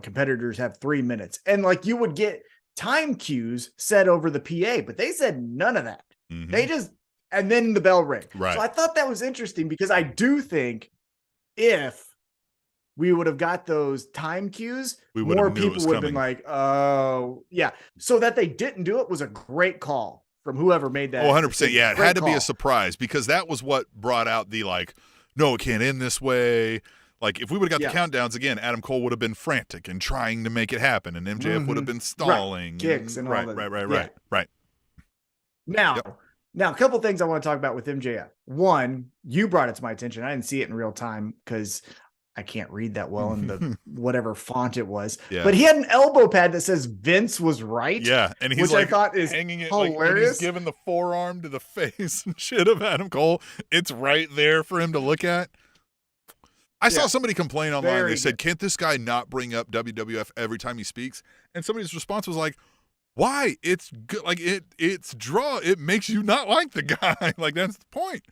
competitors have 3 minutes. And like you would get time cues set over the PA, but they said none of that. They just, and then the bell rang. Right. So I thought that was interesting, because I do think if we would have got those time cues, more people would have been like, oh, yeah. So that they didn't do it was a great call from whoever made that. 100%. Yeah, it had to be a surprise, because that was what brought out the, like, no, it can't end this way. Like, if we would have got the countdowns again, Adam Cole would have been frantic and trying to make it happen, and MJF would have been stalling. Right. Kicks and all that. Right. Now, a couple things I want to talk about with MJF. One, you brought it to my attention. I didn't see it in real time because I can't read that well in the whatever font it was. Yeah. But he had an elbow pad that says Vince was right. Yeah, and he's which I thought is hanging it hilarious. He's giving the forearm to the face and shit of Adam Cole. It's right there for him to look at. I saw somebody complain online. They said, "Can't this guy not bring up WWF every time he speaks?" And somebody's response was like, "Why? It's good. Like it's draw. It makes you not like the guy. Like, that's the point."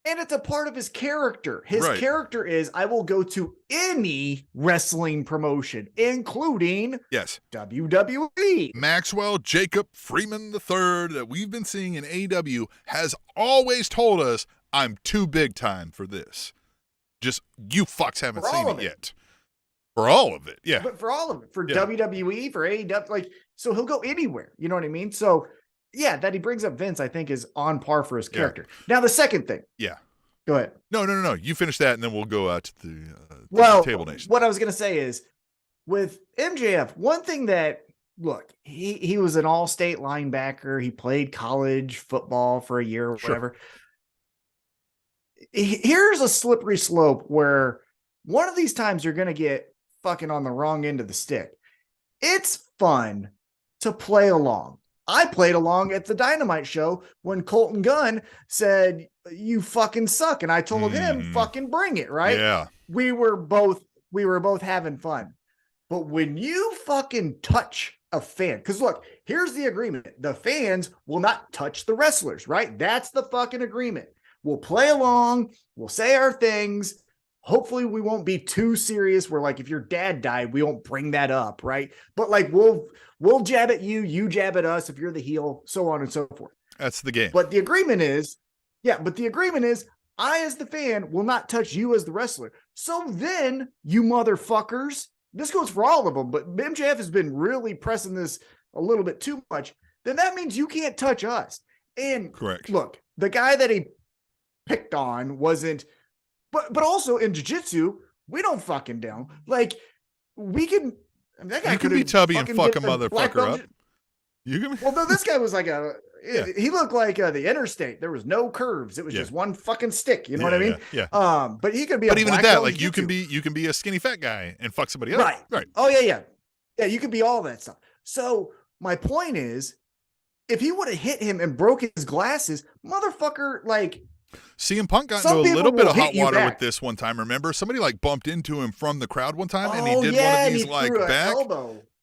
And it's a part of his character. His character is, I will go to any wrestling promotion, including WWE. Maxwell Jacob Freeman III that we've been seeing in AEW has always told us, I'm too big time for this. Just, you fucks haven't seen it yet. For all of it, yeah. But for all of it. For WWE, for AEW, like, so he'll go anywhere. You know what I mean? So, yeah, that he brings up Vince, I think, is on par for his character. Now, the second thing. Yeah. Go ahead. No. You finish that, and then we'll go out to the Table Nation. What I was going to say is, with MJF, one thing that, look, he was an all-state linebacker. He played college football for a year or whatever. Here's a slippery slope where one of these times you're going to get fucking on the wrong end of the stick. It's fun to play along. I played along at the Dynamite show when Colton Gunn said, "You fucking suck." And I told him, fucking bring it, right? Yeah. We were both having fun. But when you fucking touch a fan, because look, here's the agreement. The fans will not touch the wrestlers, right? That's the fucking agreement. We'll play along. We'll say our things. Hopefully we won't be too serious where, like, if your dad died, we won't bring that up, right? But like, we'll jab at you, you jab at us if you're the heel, so on and so forth. That's the game. But the agreement is, I as the fan will not touch you as the wrestler. So then, you motherfuckers, this goes for all of them, but MJF has been really pressing this a little bit too much. Then that means you can't touch us. And correct. Look, the guy that he picked on wasn't, but also in jiu-jitsu, we don't fucking down. Like, we can, that guy you can be tubby and fuck a motherfucker up. You can. Well, no, this guy was like he looked like the Interstate. There was no curves. It was just one fucking stick. You know what I mean? Yeah. But he could be. But even at that, like, you can be a skinny fat guy and fuck somebody else. Right. Oh yeah. You could be all that stuff. So my point is, if he would have hit him and broke his glasses, motherfucker, like. CM Punk got into a little bit of hot water with this one time. Remember, somebody like bumped into him from the crowd one time, and he did one of these like back.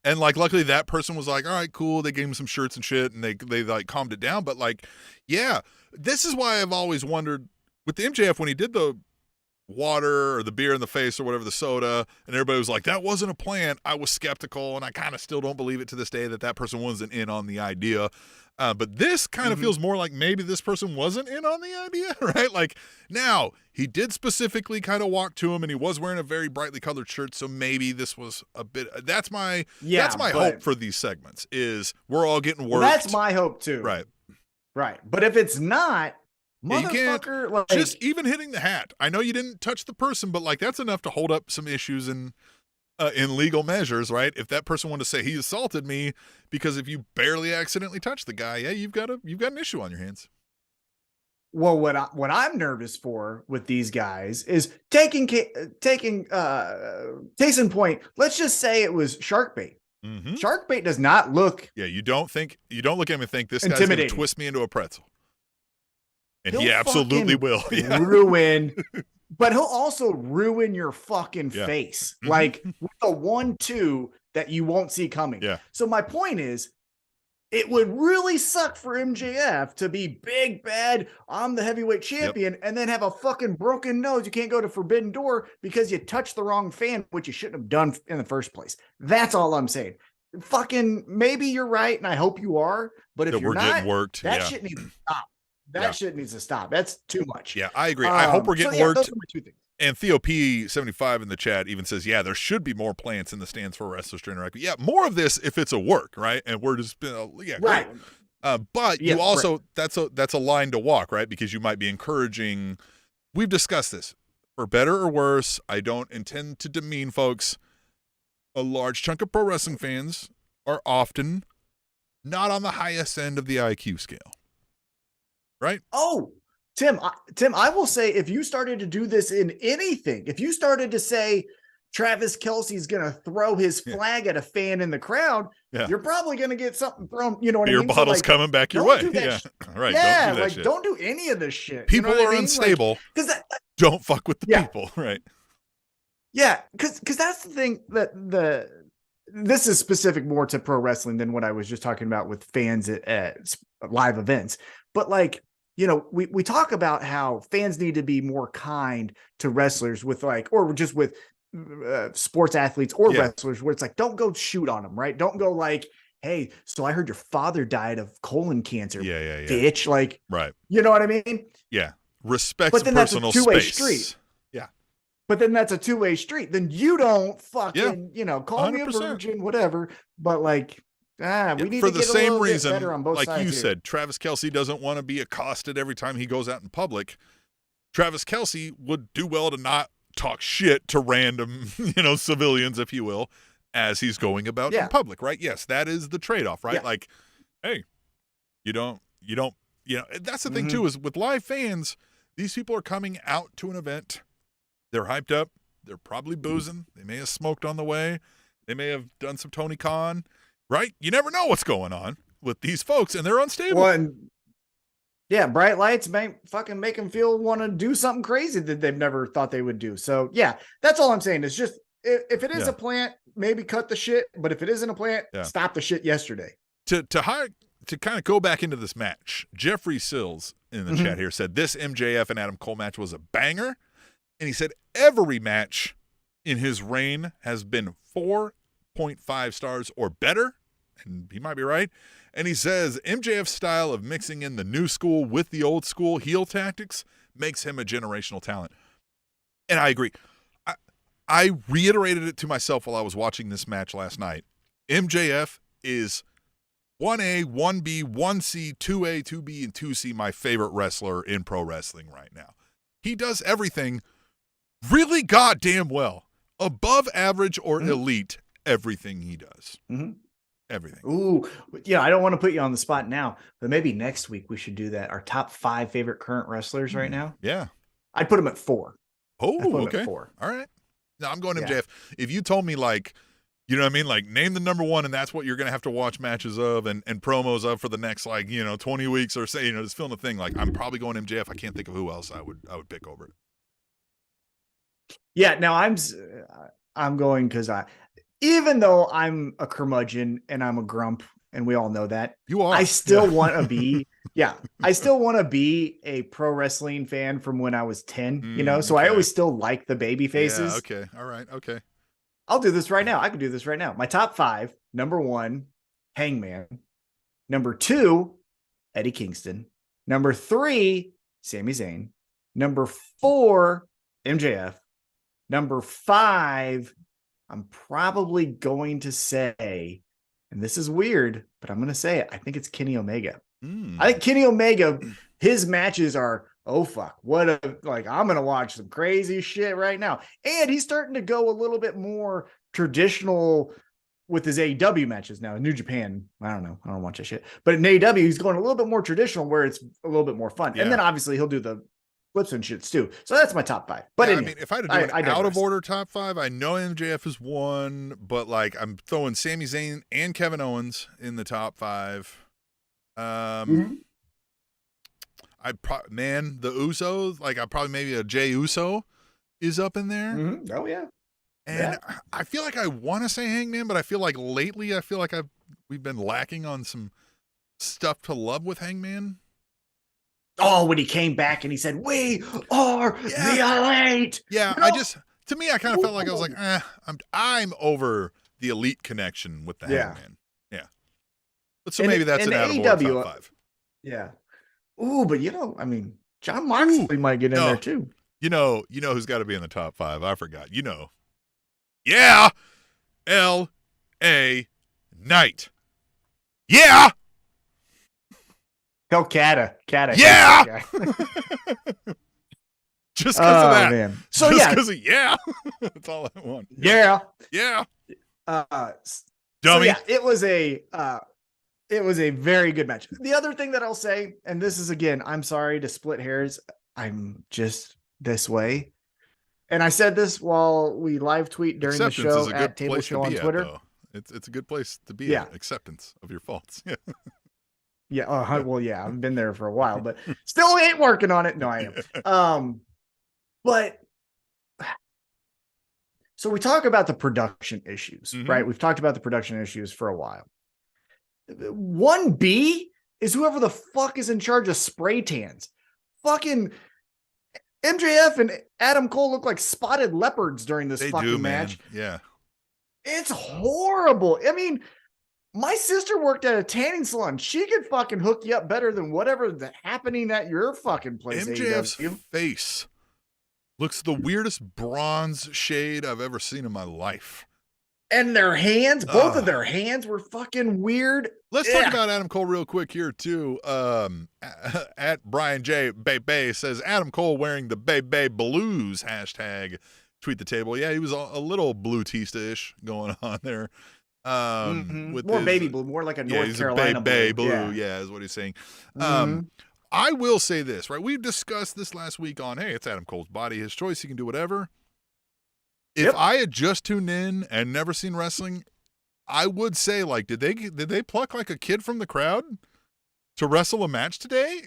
And like, luckily that person was like, "All right, cool." They gave him some shirts and shit, and they like calmed it down. But like, yeah, this is why I've always wondered with the MJF when he did the water or the beer in the face or whatever, the soda, and everybody was like, "That wasn't a plan." I was skeptical, and I kind of still don't believe it to this day that person wasn't in on the idea. But this kind of feels more like maybe this person wasn't in on the idea, right? Like, now, he did specifically kind of walk to him, and he was wearing a very brightly colored shirt, so maybe this was a bit. That's my hope for these segments, is we're all getting worked. Well, that's my hope too. Right. But if it's not, motherfucker, like, just even hitting the hat. I know you didn't touch the person, but like, that's enough to hold up some issues in legal measures, right? If that person wanted to say he assaulted me, because if you barely accidentally touch the guy, you've got an issue on your hands. Well, what I'm nervous for with these guys is taking case in point. Let's just say it was shark bait. Shark bait does not look. Yeah, you don't look at him and think this guy's going to twist me into a pretzel. And he absolutely will. Ruin. But he'll also ruin your fucking face. Like, with a 1-2 that you won't see coming. Yeah. So my point is, it would really suck for MJF to be big, bad, I'm the heavyweight champion, and then have a fucking broken nose. You can't go to Forbidden Door because you touched the wrong fan, which you shouldn't have done in the first place. That's all I'm saying. Fucking, maybe you're right, and I hope you are, but if you're not, that shit needs to stop. That shit needs to stop. That's too much. Yeah, I agree. I hope we're getting worked. Those are my two things. And Theo P75 in the chat even says, yeah, there should be more plants in the stands for wrestlers to interact with. Yeah, more of this if it's a work, right? And we're just, right. But you also, that's a line to walk, right? Because you might be encouraging, we've discussed this. for better or worse, I don't intend to demean folks. A large chunk of pro wrestling fans are often not on the highest end of the IQ scale. Right? Oh, Tim, I will say, if you started to do this in anything, if you started to say Travis Kelce's going to throw his flag at a fan in the crowd, you're probably going to get something thrown. You know what I mean? Beer bottles coming back your way. Right. Yeah, don't do that shit. Don't do any of this shit. People are unstable. Don't fuck with the people. Right. Yeah, because that's the thing that this is specific more to pro wrestling than what I was just talking about with fans at live events. But like, you know, we talk about how fans need to be more kind to wrestlers with or just with sports athletes or wrestlers, where it's like, don't go shoot on them, right? Don't go like, hey, so I heard your father died of colon cancer, bitch. Like, right. You know what I mean? Yeah. Respect personal space. But then that's a two-way street. Yeah. But then that's a two-way street. Then you don't fucking, call 100%. Me a virgin, whatever. But like, we need to get a little bit better on both sides. Like you said, Travis Kelce doesn't want to be accosted every time he goes out in public. Travis Kelce would do well to not talk shit to random, civilians, if you will, as he's going about in public, right? Yes, that is the trade-off, right? Yeah. Like, hey, you don't, that's the thing too, is with live fans, these people are coming out to an event. They're hyped up. They're probably boozing. They may have smoked on the way. They may have done some Tony Khan, right? You never know what's going on with these folks, and they're unstable. Well, yeah, bright lights make them want to do something crazy that they've never thought they would do. So, yeah, that's all I'm saying. Is just if it is a plant, maybe cut the shit. But if it isn't a plant, stop the shit yesterday. To kind of go back into this match, Jeffrey Sills in the chat here said this MJF and Adam Cole match was a banger. And he said every match in his reign has been 4.5 stars or better. And he might be right. And he says MJF's style of mixing in the new school with the old school heel tactics makes him a generational talent. And I agree. I reiterated it to myself while I was watching this match last night. MJF is 1A, 1B, 1C, 2A, 2B, and 2C, my favorite wrestler in pro wrestling right now. He does everything really goddamn well. Above average or elite, everything he does. Mm-hmm. Everything. Ooh, I don't want to put you on the spot now, but maybe next week we should do that. Our top 5 favorite current wrestlers right now. Yeah. I'd put them at 4. Oh, okay. 4. All right. Now I'm going MJF. If you told me like, you know what I mean? Like name the number one and that's what you're going to have to watch matches of and promos of for the next 20 weeks or say, just film the thing. Like I'm probably going MJF. I can't think of who else I would pick over it. Yeah. Now I'm going because even though I'm a curmudgeon and I'm a grump, and we all know that, you are. I still want to be, I still want to be a pro wrestling fan from when I was 10, so I always still like the baby faces. Yeah, okay. All right. Okay. I'll do this right now. I can do this right now. My top 5, number 1, Hangman. Number 2, Eddie Kingston. Number 3, Sami Zayn. Number 4, MJF. Number 5, I'm probably going to say, and this is weird, but I'm going to say it. I think it's Kenny Omega. I think Kenny Omega, his matches are, I'm going to watch some crazy shit right now. And he's starting to go a little bit more traditional with his AEW matches now. In New Japan, I don't know. I don't watch that shit. But in AEW, he's going a little bit more traditional where it's a little bit more fun. Yeah. And then obviously he'll do the flips and shits too. So that's my top 5. But anyway, if I had to do an out of order top 5, I know MJF is 1, but I'm throwing Sami Zayn and Kevin Owens in the top 5. The Usos, I probably maybe a Jey Uso is up in there. Mm-hmm. Oh yeah. And I feel like I want to say Hangman, but I feel like lately we've been lacking on some stuff to love with Hangman. Oh, when he came back and he said, "We are the elite." Yeah, to me, I kind of felt like I was like, I'm over the elite connection with the Hangman. Yeah. But so maybe that's an out of order top 5. Yeah. Ooh, but John Moxley might get in there too. You know who's got to be in the top 5? I forgot. Yeah, L.A. Knight. Yeah. Go Kata. Yeah. Just because of that. Man. So just because that's all I want. Yeah. Dummy. So yeah, it was a very good match. The other thing that I'll say, and this is again, I'm sorry to split hairs. I'm just this way. And I said this while we live tweet during the show at Table Show on Twitter. It's a good place to be at. Acceptance of your faults. Well, yeah, I've been there for a while, but still ain't working on it. No, I am. But so we talk about the production issues, right? We've talked about the production issues for a while. 1B is whoever the fuck is in charge of spray tans. Fucking MJF and Adam Cole look like spotted leopards during this fucking match. Yeah. It's horrible. I mean, my sister worked at a tanning salon. She could fucking hook you up better than whatever's happening at your fucking place. MJF's face looks the weirdest bronze shade I've ever seen in my life. And their hands, both of their hands were fucking weird. Let's talk about Adam Cole real quick here, too. At Brian J. Bay says, Adam Cole wearing the Bay Blues hashtag. Tweet the table. Yeah, he was a little Blue Tista-ish going on there. With more baby blue, more like a North Carolina Bay Blue. Yeah, is what he's saying. I will say this, right? We've discussed this last week on, hey, it's Adam Cole's body, his choice. He can do whatever. If I had just tuned in and never seen wrestling, I would say, like, did they pluck like a kid from the crowd to wrestle a match today?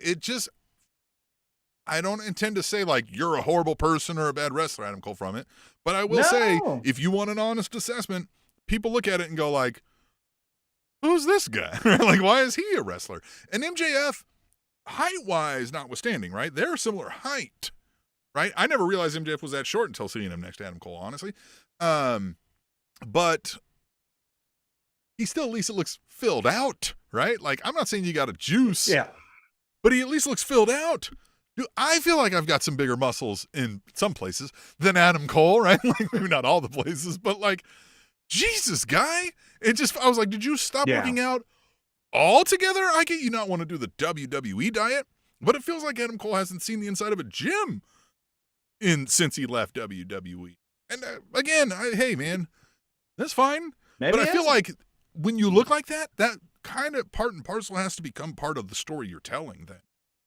I don't intend to say, like, you're a horrible person or a bad wrestler, Adam Cole, from it. But I will say, if you want an honest assessment, people look at it and go, like, who's this guy? Like, why is he a wrestler? And MJF, height-wise notwithstanding, right? They're similar height, right? I never realized MJF was that short until seeing him next to Adam Cole, honestly. But he still, at least it looks filled out, right? Like, I'm not saying you got a juice. Yeah. But he at least looks filled out. Dude, I feel like I've got some bigger muscles in some places than Adam Cole, right? Like, maybe not all the places, but like, Jesus, guy. I was like, did you stop working out altogether? I get you not want to do the WWE diet, but it feels like Adam Cole hasn't seen the inside of a gym since he left WWE. And again, hey, man, that's fine. But I feel like when you look like that, that kind of part and parcel has to become part of the story you're telling then.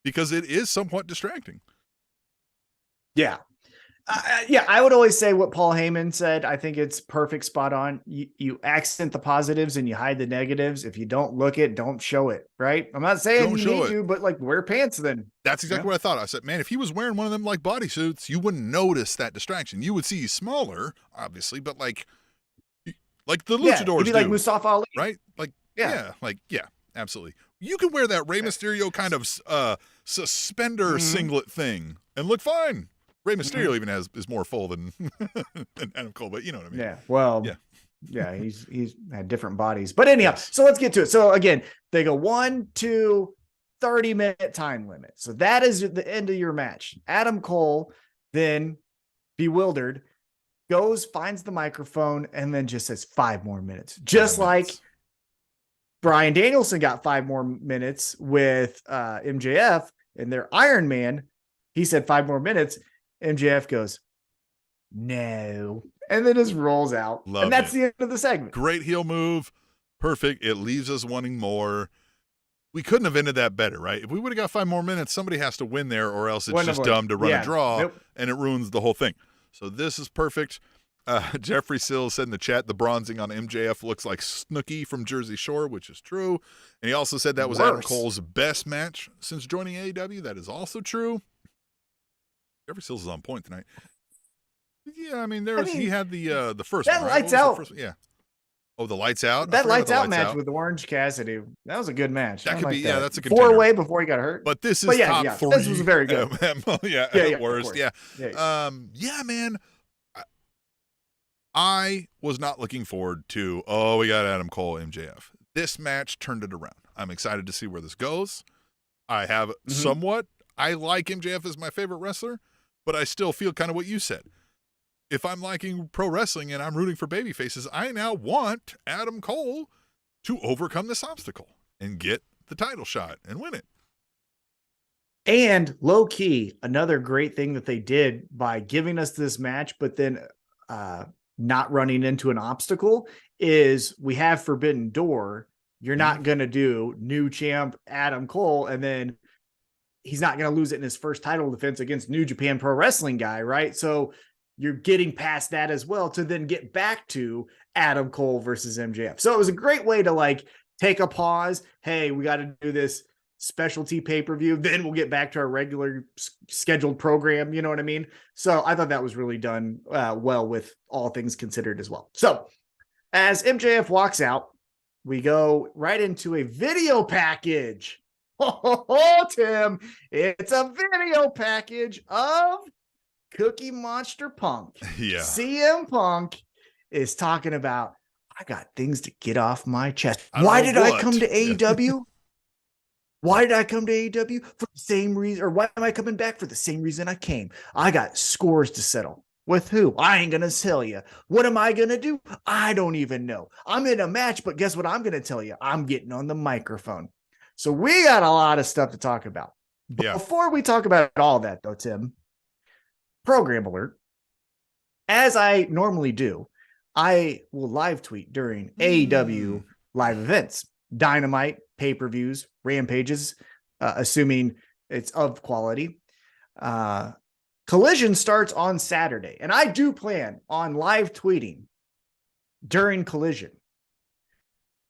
Because it is somewhat distracting. Yeah. I would always say what Paul Heyman said. I think it's perfect, spot on. You accent the positives and you hide the negatives. If you don't look it, don't show it, right? I'm not saying you need to, but like, wear pants then. That's exactly what I thought. I said, man, if he was wearing one of them like bodysuits, you wouldn't notice that distraction. You would see he's smaller, obviously, but like the luchadors do. Like Mustafa Ali. Right? Like, absolutely. You can wear that Rey Mysterio kind of suspender singlet thing and look fine. Rey Mysterio even is more full than Adam Cole, but you know what I mean. Yeah. Well, yeah, he's had different bodies. But anyhow, so let's get to it. So again, they go 1, 2, 30-minute time limit. So that is the end of your match. Adam Cole then, bewildered, finds the microphone, and then just says 5 more minutes. Just like Bryan Danielson got 5 more minutes with MJF and their Iron Man. He said 5 more minutes. MJF goes, no. And then just rolls out. And that's the end of the segment. Great heel move. Perfect. It leaves us wanting more. We couldn't have ended that better, right? If we would have got 5 more minutes, somebody has to win there, or else it's just dumb to run a draw, and it ruins the whole thing. So this is perfect. Jeffrey Sills said in the chat, the bronzing on MJF looks like Snooki from Jersey Shore, which is true. And he also said that was Adam Cole's best match since joining AEW. That is also true. Jeffrey Sills is on point tonight. Yeah, I mean, he had the first that one, right? Lights Out. Yeah. Oh, the Lights Out? That Lights Out match with Orange Cassidy. That was a good match. That could be, that's a contender. 4-way before he got hurt. But this is top 3. This was very good. At worst. Yeah, man. I was not looking forward to, we got Adam Cole, MJF. This match turned it around. I'm excited to see where this goes. I have I like MJF as my favorite wrestler, but I still feel kind of what you said. If I'm liking pro wrestling and I'm rooting for baby faces, I now want Adam Cole to overcome this obstacle and get the title shot and win it. And low key, another great thing that they did by giving us this match, but then not running into an obstacle, is we have Forbidden Door. You're not going to do new champ Adam Cole, and then he's not going to lose it in his first title defense against New Japan Pro Wrestling guy, right? So you're getting past that as well to then get back to Adam Cole versus MJF. So it was a great way to like take a pause. Hey, we got to do this specialty pay-per-view. Then we'll get back to our regular scheduled program. You know what I mean? So I thought that was really done well with all things considered as well. So as MJF walks out, we go right into a video package. Oh, Tim, it's a video package of Cookie Monster Punk. Yeah. CM Punk is talking about, I got things to get off my chest. Why did I come to AEW? Why did I come to AEW? For the same reason, or why am I coming back? For the same reason I came. I got scores to settle. With who? I ain't going to tell you. What am I going to do? I don't even know. I'm in a match, but guess what I'm going to tell you? I'm getting on the microphone. So we got a lot of stuff to talk about. But before we talk about all that, though, Tim, program alert. As I normally do, I will live tweet during AEW live events, Dynamite, pay-per-views, rampages, assuming it's of quality. Collision starts on Saturday, and I do plan on live tweeting during Collision.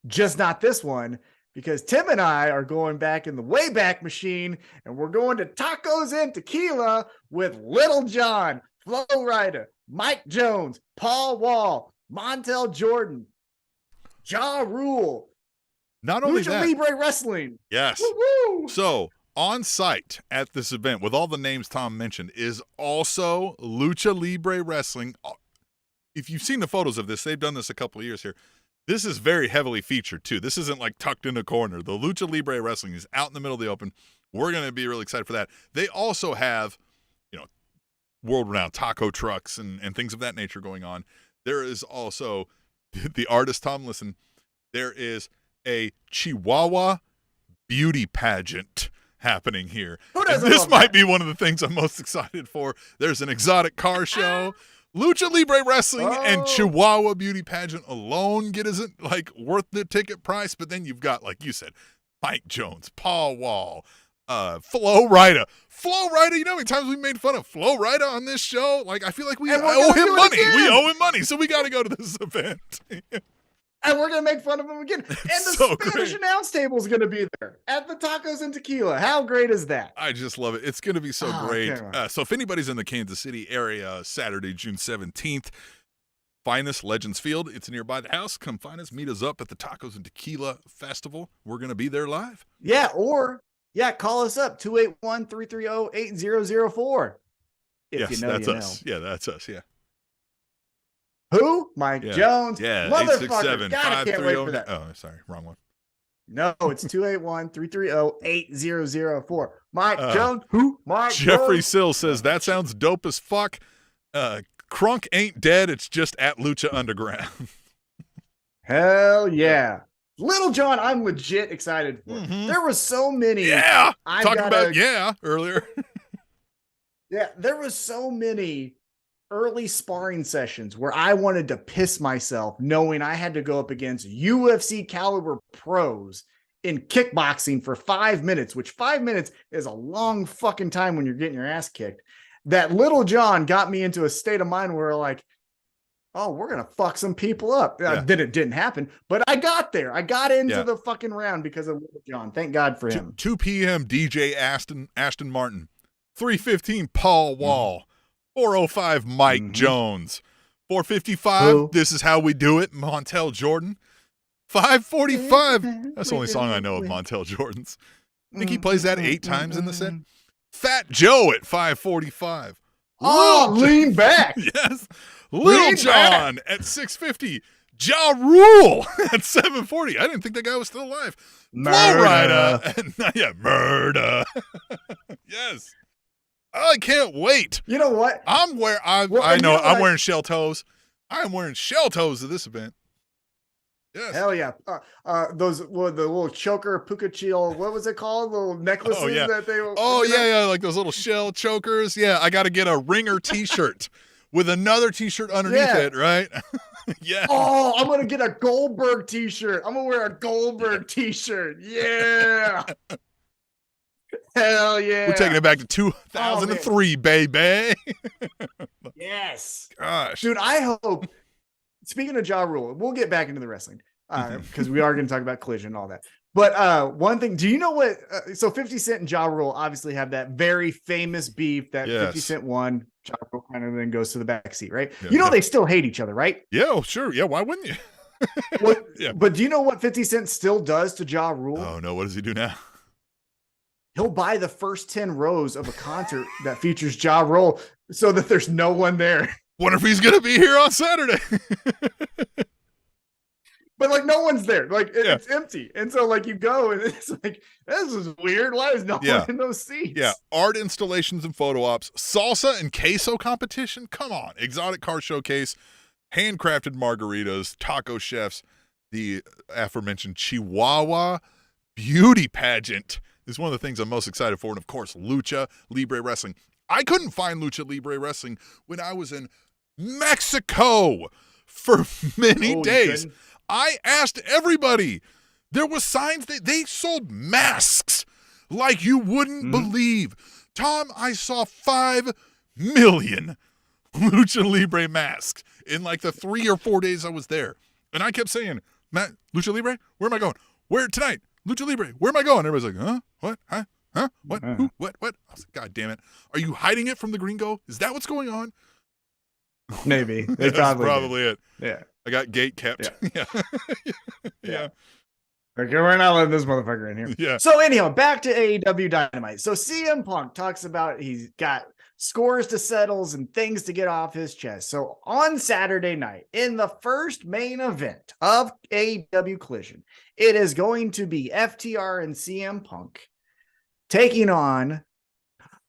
Just not this one, because Tim and I are going back in the Wayback Machine, and we're going to Tacos and Tequila with Little John, Flo Rida, Mike Jones, Paul Wall, Montel Jordan, Ja Rule. Not only Lucha that, Libre Wrestling. Yes. Woo-woo! So on site at this event with all the names Tom mentioned is also Lucha Libre Wrestling. If you've seen the photos of this, they've done this a couple of years here. This is very heavily featured too. This isn't like tucked in a corner. The Lucha Libre Wrestling is out in the middle of the open. We're going to be really excited for that. They also have, world-renowned taco trucks and things of that nature going on. There is also the artist, Tom, listen, there is a Chihuahua beauty pageant happening here. This might be one of the things I'm most excited for. There's an exotic car show. Lucha Libre Wrestling and Chihuahua beauty pageant alone isn't like worth the ticket price, but then you've got, like you said, Mike Jones, Paul Wall, Flo Rida. Flo Rida, you know how many times we made fun of Flo Rida on this show? Like, I feel like we owe him money. We owe him money, so we got to go to this event. And we're going to make fun of him again. And the Spanish announce table is going to be there at the Tacos and Tequila. How great is that? I just love it. It's going to be so great. So if anybody's in the Kansas City area, Saturday, June 17th, find us, Legends Field. It's nearby the house. Come find us. Meet us up at the Tacos and Tequila Festival. We're going to be there live. Yeah, call us up, 281-330-8004. Yes, that's us. Yeah, that's us, yeah. Who? Mike Jones. Yeah, motherfucker. God, I can't wait for that. Oh, sorry, wrong one. No, it's 281-330-8004. Mike Jones. Who? Mike Jeffrey Jones. Sill says, that sounds dope as fuck. Crunk ain't dead. It's just at Lucha Underground. Hell yeah. Little John, I'm legit excited for. There was so many. Yeah. Earlier. Yeah, there was so many early sparring sessions where I wanted to piss myself knowing I had to go up against UFC caliber pros in kickboxing for 5 minutes, which 5 minutes is a long fucking time when you're getting your ass kicked. That Little John got me into a state of mind where like, oh, we're going to fuck some people up. Then it didn't happen, but I got there. I got into the fucking round because of Little John. Thank God for him. 2 p.m. DJ Ashton Martin, 3:15 Paul Wall, 4:05 Mike Jones, 4:55 This Is How We Do It, Montel Jordan, 5:45 that's the only song I know of Montel Jordan's. I think he plays that 8 times in the set. Fat Joe at 5:45. Lean back. Yes. Little John at 6:50. Ja Rule at 7:40. I didn't think that guy was still alive. Flo Rida. Murder. Yes. I can't wait. You know what? I'm wearing shell toes. I'm wearing shell toes to this event. Yes. Hell yeah. Those the little choker pukachil, what was it called? The little necklaces that they yeah, like those little shell chokers. Yeah, I got to get a ringer t-shirt with another t-shirt underneath it, right? Yeah. Oh, I'm going to get a Goldberg t-shirt. I'm going to wear a Goldberg t-shirt. Yeah. Hell yeah. We're taking it back to 2003, baby. Yes. Gosh. Dude, I hope, speaking of Ja Rule, we'll get back into the wrestling because we are going to talk about Collision and all that. But one thing, do you know what? So 50 Cent and Ja Rule obviously have that very famous beef that 50 Cent won. Ja Rule kind of then goes to the backseat, right? Yeah, they still hate each other, right? Yeah, sure. Yeah, why wouldn't you? But do you know what 50 Cent still does to Ja Rule? Oh, no. What does he do now? He'll buy the first 10 rows of a concert that features Ja Rule so that there's no one there. Wonder if he's going to be here on Saturday. But like no one's there. Like it's empty. And so like you go and it's like, this is weird. Why is no one in those seats? Yeah. Art installations and photo ops, salsa and queso competition. Come on. Exotic car showcase, handcrafted margaritas, taco chefs, the aforementioned Chihuahua beauty pageant is one of the things I'm most excited for. And of course, Lucha Libre Wrestling. I couldn't find Lucha Libre Wrestling when I was in Mexico for many days. I asked everybody. There was signs that they sold masks like you wouldn't believe. Tom, I saw 5 million Lucha Libre masks in like the 3 or 4 days I was there. And I kept saying, Matt, Lucha Libre? Where am I going? Where tonight? Lucha Libre. Where am I going? Everybody's like, huh? What? Huh? Huh? What? Who? What? I was like, God damn it. Are you hiding it from the gringo? Is that what's going on? Maybe. That's probably it. Yeah. I got gate kept. Yeah. Yeah. Okay, we're not letting this motherfucker in here. Yeah. So anyhow, back to AEW Dynamite. So CM Punk talks about he's got scores to settle and things to get off his chest. So on Saturday night, in the first main event of AEW Collision, it is going to be FTR and CM Punk taking on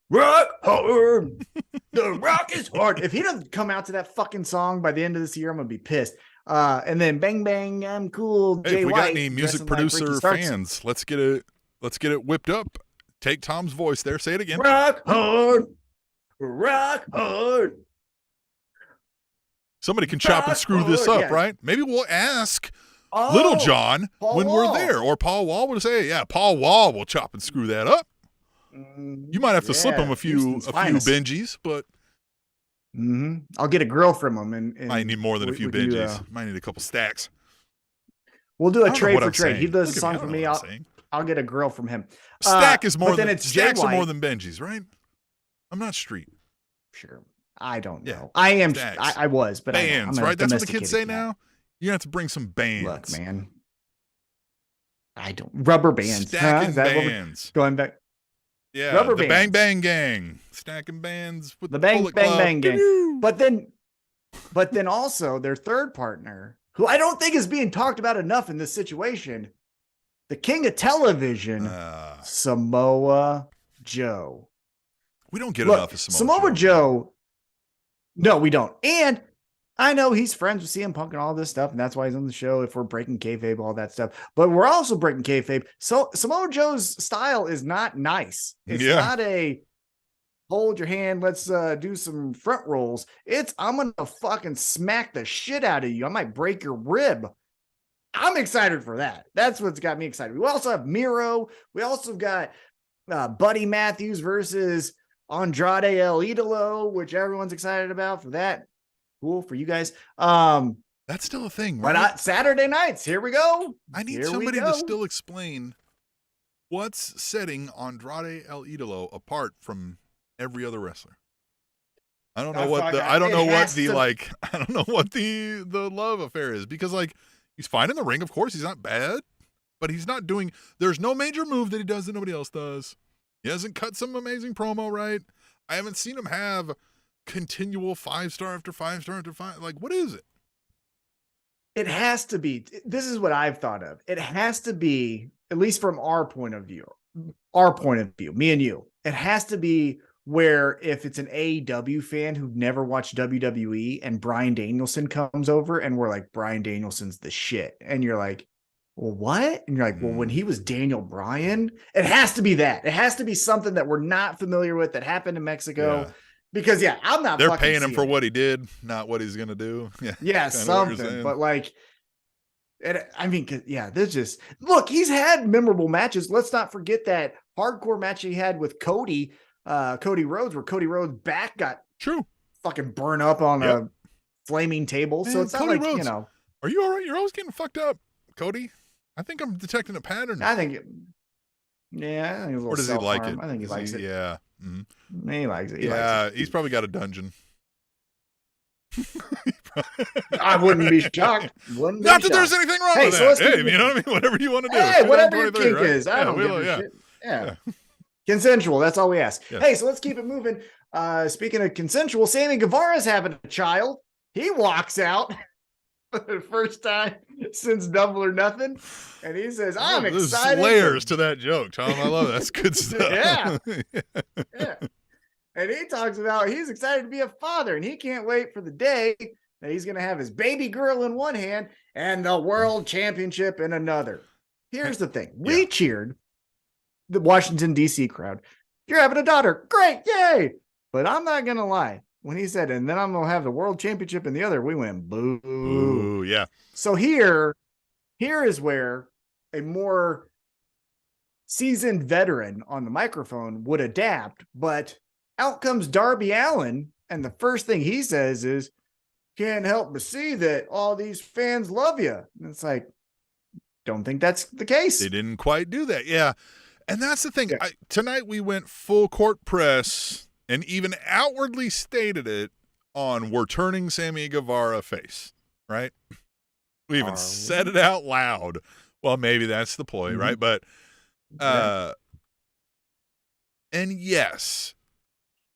Rock Hard. The Rock is hard. If he doesn't come out to that fucking song by the end of this year, I'm gonna be pissed. And then Bang Bang, I'm cool. Hey, Jay if we White, got any music producer fans, let's get it whipped up. Take Tom's voice there. Say it again. Rock hard. Rock hard. Somebody can chop and screw this up, right? Maybe we'll ask Little John Paul when Wall. we're there, or Paul Wall will say, "Yeah, Paul Wall will chop and screw that up." You might have to slip him a few Benjis, but I'll get a grill from him, and might need more than a few Benjis. Might need a couple stacks. We'll do a trade for trade. He does a song for me. I'll get a grill from him. Stack is more than stacks are more than Benjis, right? I'm not street. Sure, I don't know. Yeah. I am. I was, but bands, right? That's what the kids say now. You have to bring some bands. Look, man. I don't rubber bands. Stacking bands. Going back. Yeah, rubber the bands. Bang Bang Gang, stacking bands with the Bang Bang Gang. Doo-doo. But then also their third partner, who I don't think is being talked about enough in this situation, the king of television, Samoa Joe. We don't get enough of Samoa Joe. No, we don't. And I know he's friends with CM Punk and all this stuff, and that's why he's on the show. If we're breaking kayfabe, all that stuff, but we're also breaking kayfabe. So Samoa Joe's style is not nice. It's not a hold your hand, let's do some front rolls. It's I'm gonna fucking smack the shit out of you. I might break your rib. I'm excited for that. That's what's got me excited. We also have Miro. We also got Buddy Matthews versus Andrade El Idolo, which everyone's excited about for that. Cool for you guys. That's still a thing, right? Why not Saturday nights? Here we go. I need somebody to still explain what's setting Andrade El Idolo apart from every other wrestler. I don't know what the love affair is, because like he's fine in the ring, of course, he's not bad, but he's not doing. There's no major move that he does that nobody else does. He hasn't cut some amazing promo, right? I haven't seen him have continual 5-star after 5-star after 5. Like, what is it? It has to be. This is what I've thought of. It has to be, at least from our point of view, me and you. It has to be where if it's an AEW fan who never watched WWE and Bryan Danielson comes over and we're like, Bryan Danielson's the shit. And you're like, well, what? And you're like, well, when he was Daniel Bryan, it has to be that. It has to be something that we're not familiar with that happened in Mexico. Yeah. Because I'm not. They're paying him for what he did, not what he's gonna do. Yeah, something. But like, there's just look. He's had memorable matches. Let's not forget that hardcore match he had with Cody Rhodes, where Cody Rhodes' back got fucking burned up on a flaming table. Man, so it's Cody not like Rhodes, are you all right? You're always getting fucked up, Cody. I think I'm detecting a pattern. I think. I think a little. Or does he like it? I think he likes it. Yeah. Mm-hmm. He likes it. He's probably got a dungeon. I wouldn't be shocked. Not that there's anything wrong with that. Hey, you know what I mean? Whatever you want to do. Hey, whatever your kink is. I don't give a shit. Yeah. Consensual. That's all we ask. Yeah. Hey, so let's keep it moving. Speaking of consensual, Sammy Guevara's having a child. He walks out for the first time since Double or Nothing. And he says, I'm excited. There's layers to that joke, Tom. I love it. That's good stuff. Yeah. And he talks about he's excited to be a father and he can't wait for the day that he's going to have his baby girl in one hand and the world championship in another. Here's the thing. We cheered the Washington, D.C. crowd. You're having a daughter. Great. Yay. But I'm not going to lie. When he said, and then I'm going to have the world championship in the other, we went boo. Ooh, yeah. So here is where a more seasoned veteran on the microphone would adapt, but out comes Darby Allin, and the first thing he says is, can't help but see that all these fans love you. And it's like, don't think that's the case. They didn't quite do that. Yeah. And that's the thing. Yeah. Tonight we went full court press and even outwardly stated it on we're turning Sammy Guevara face, right? We even said it out loud. Well, maybe that's the ploy, right? But, and yes,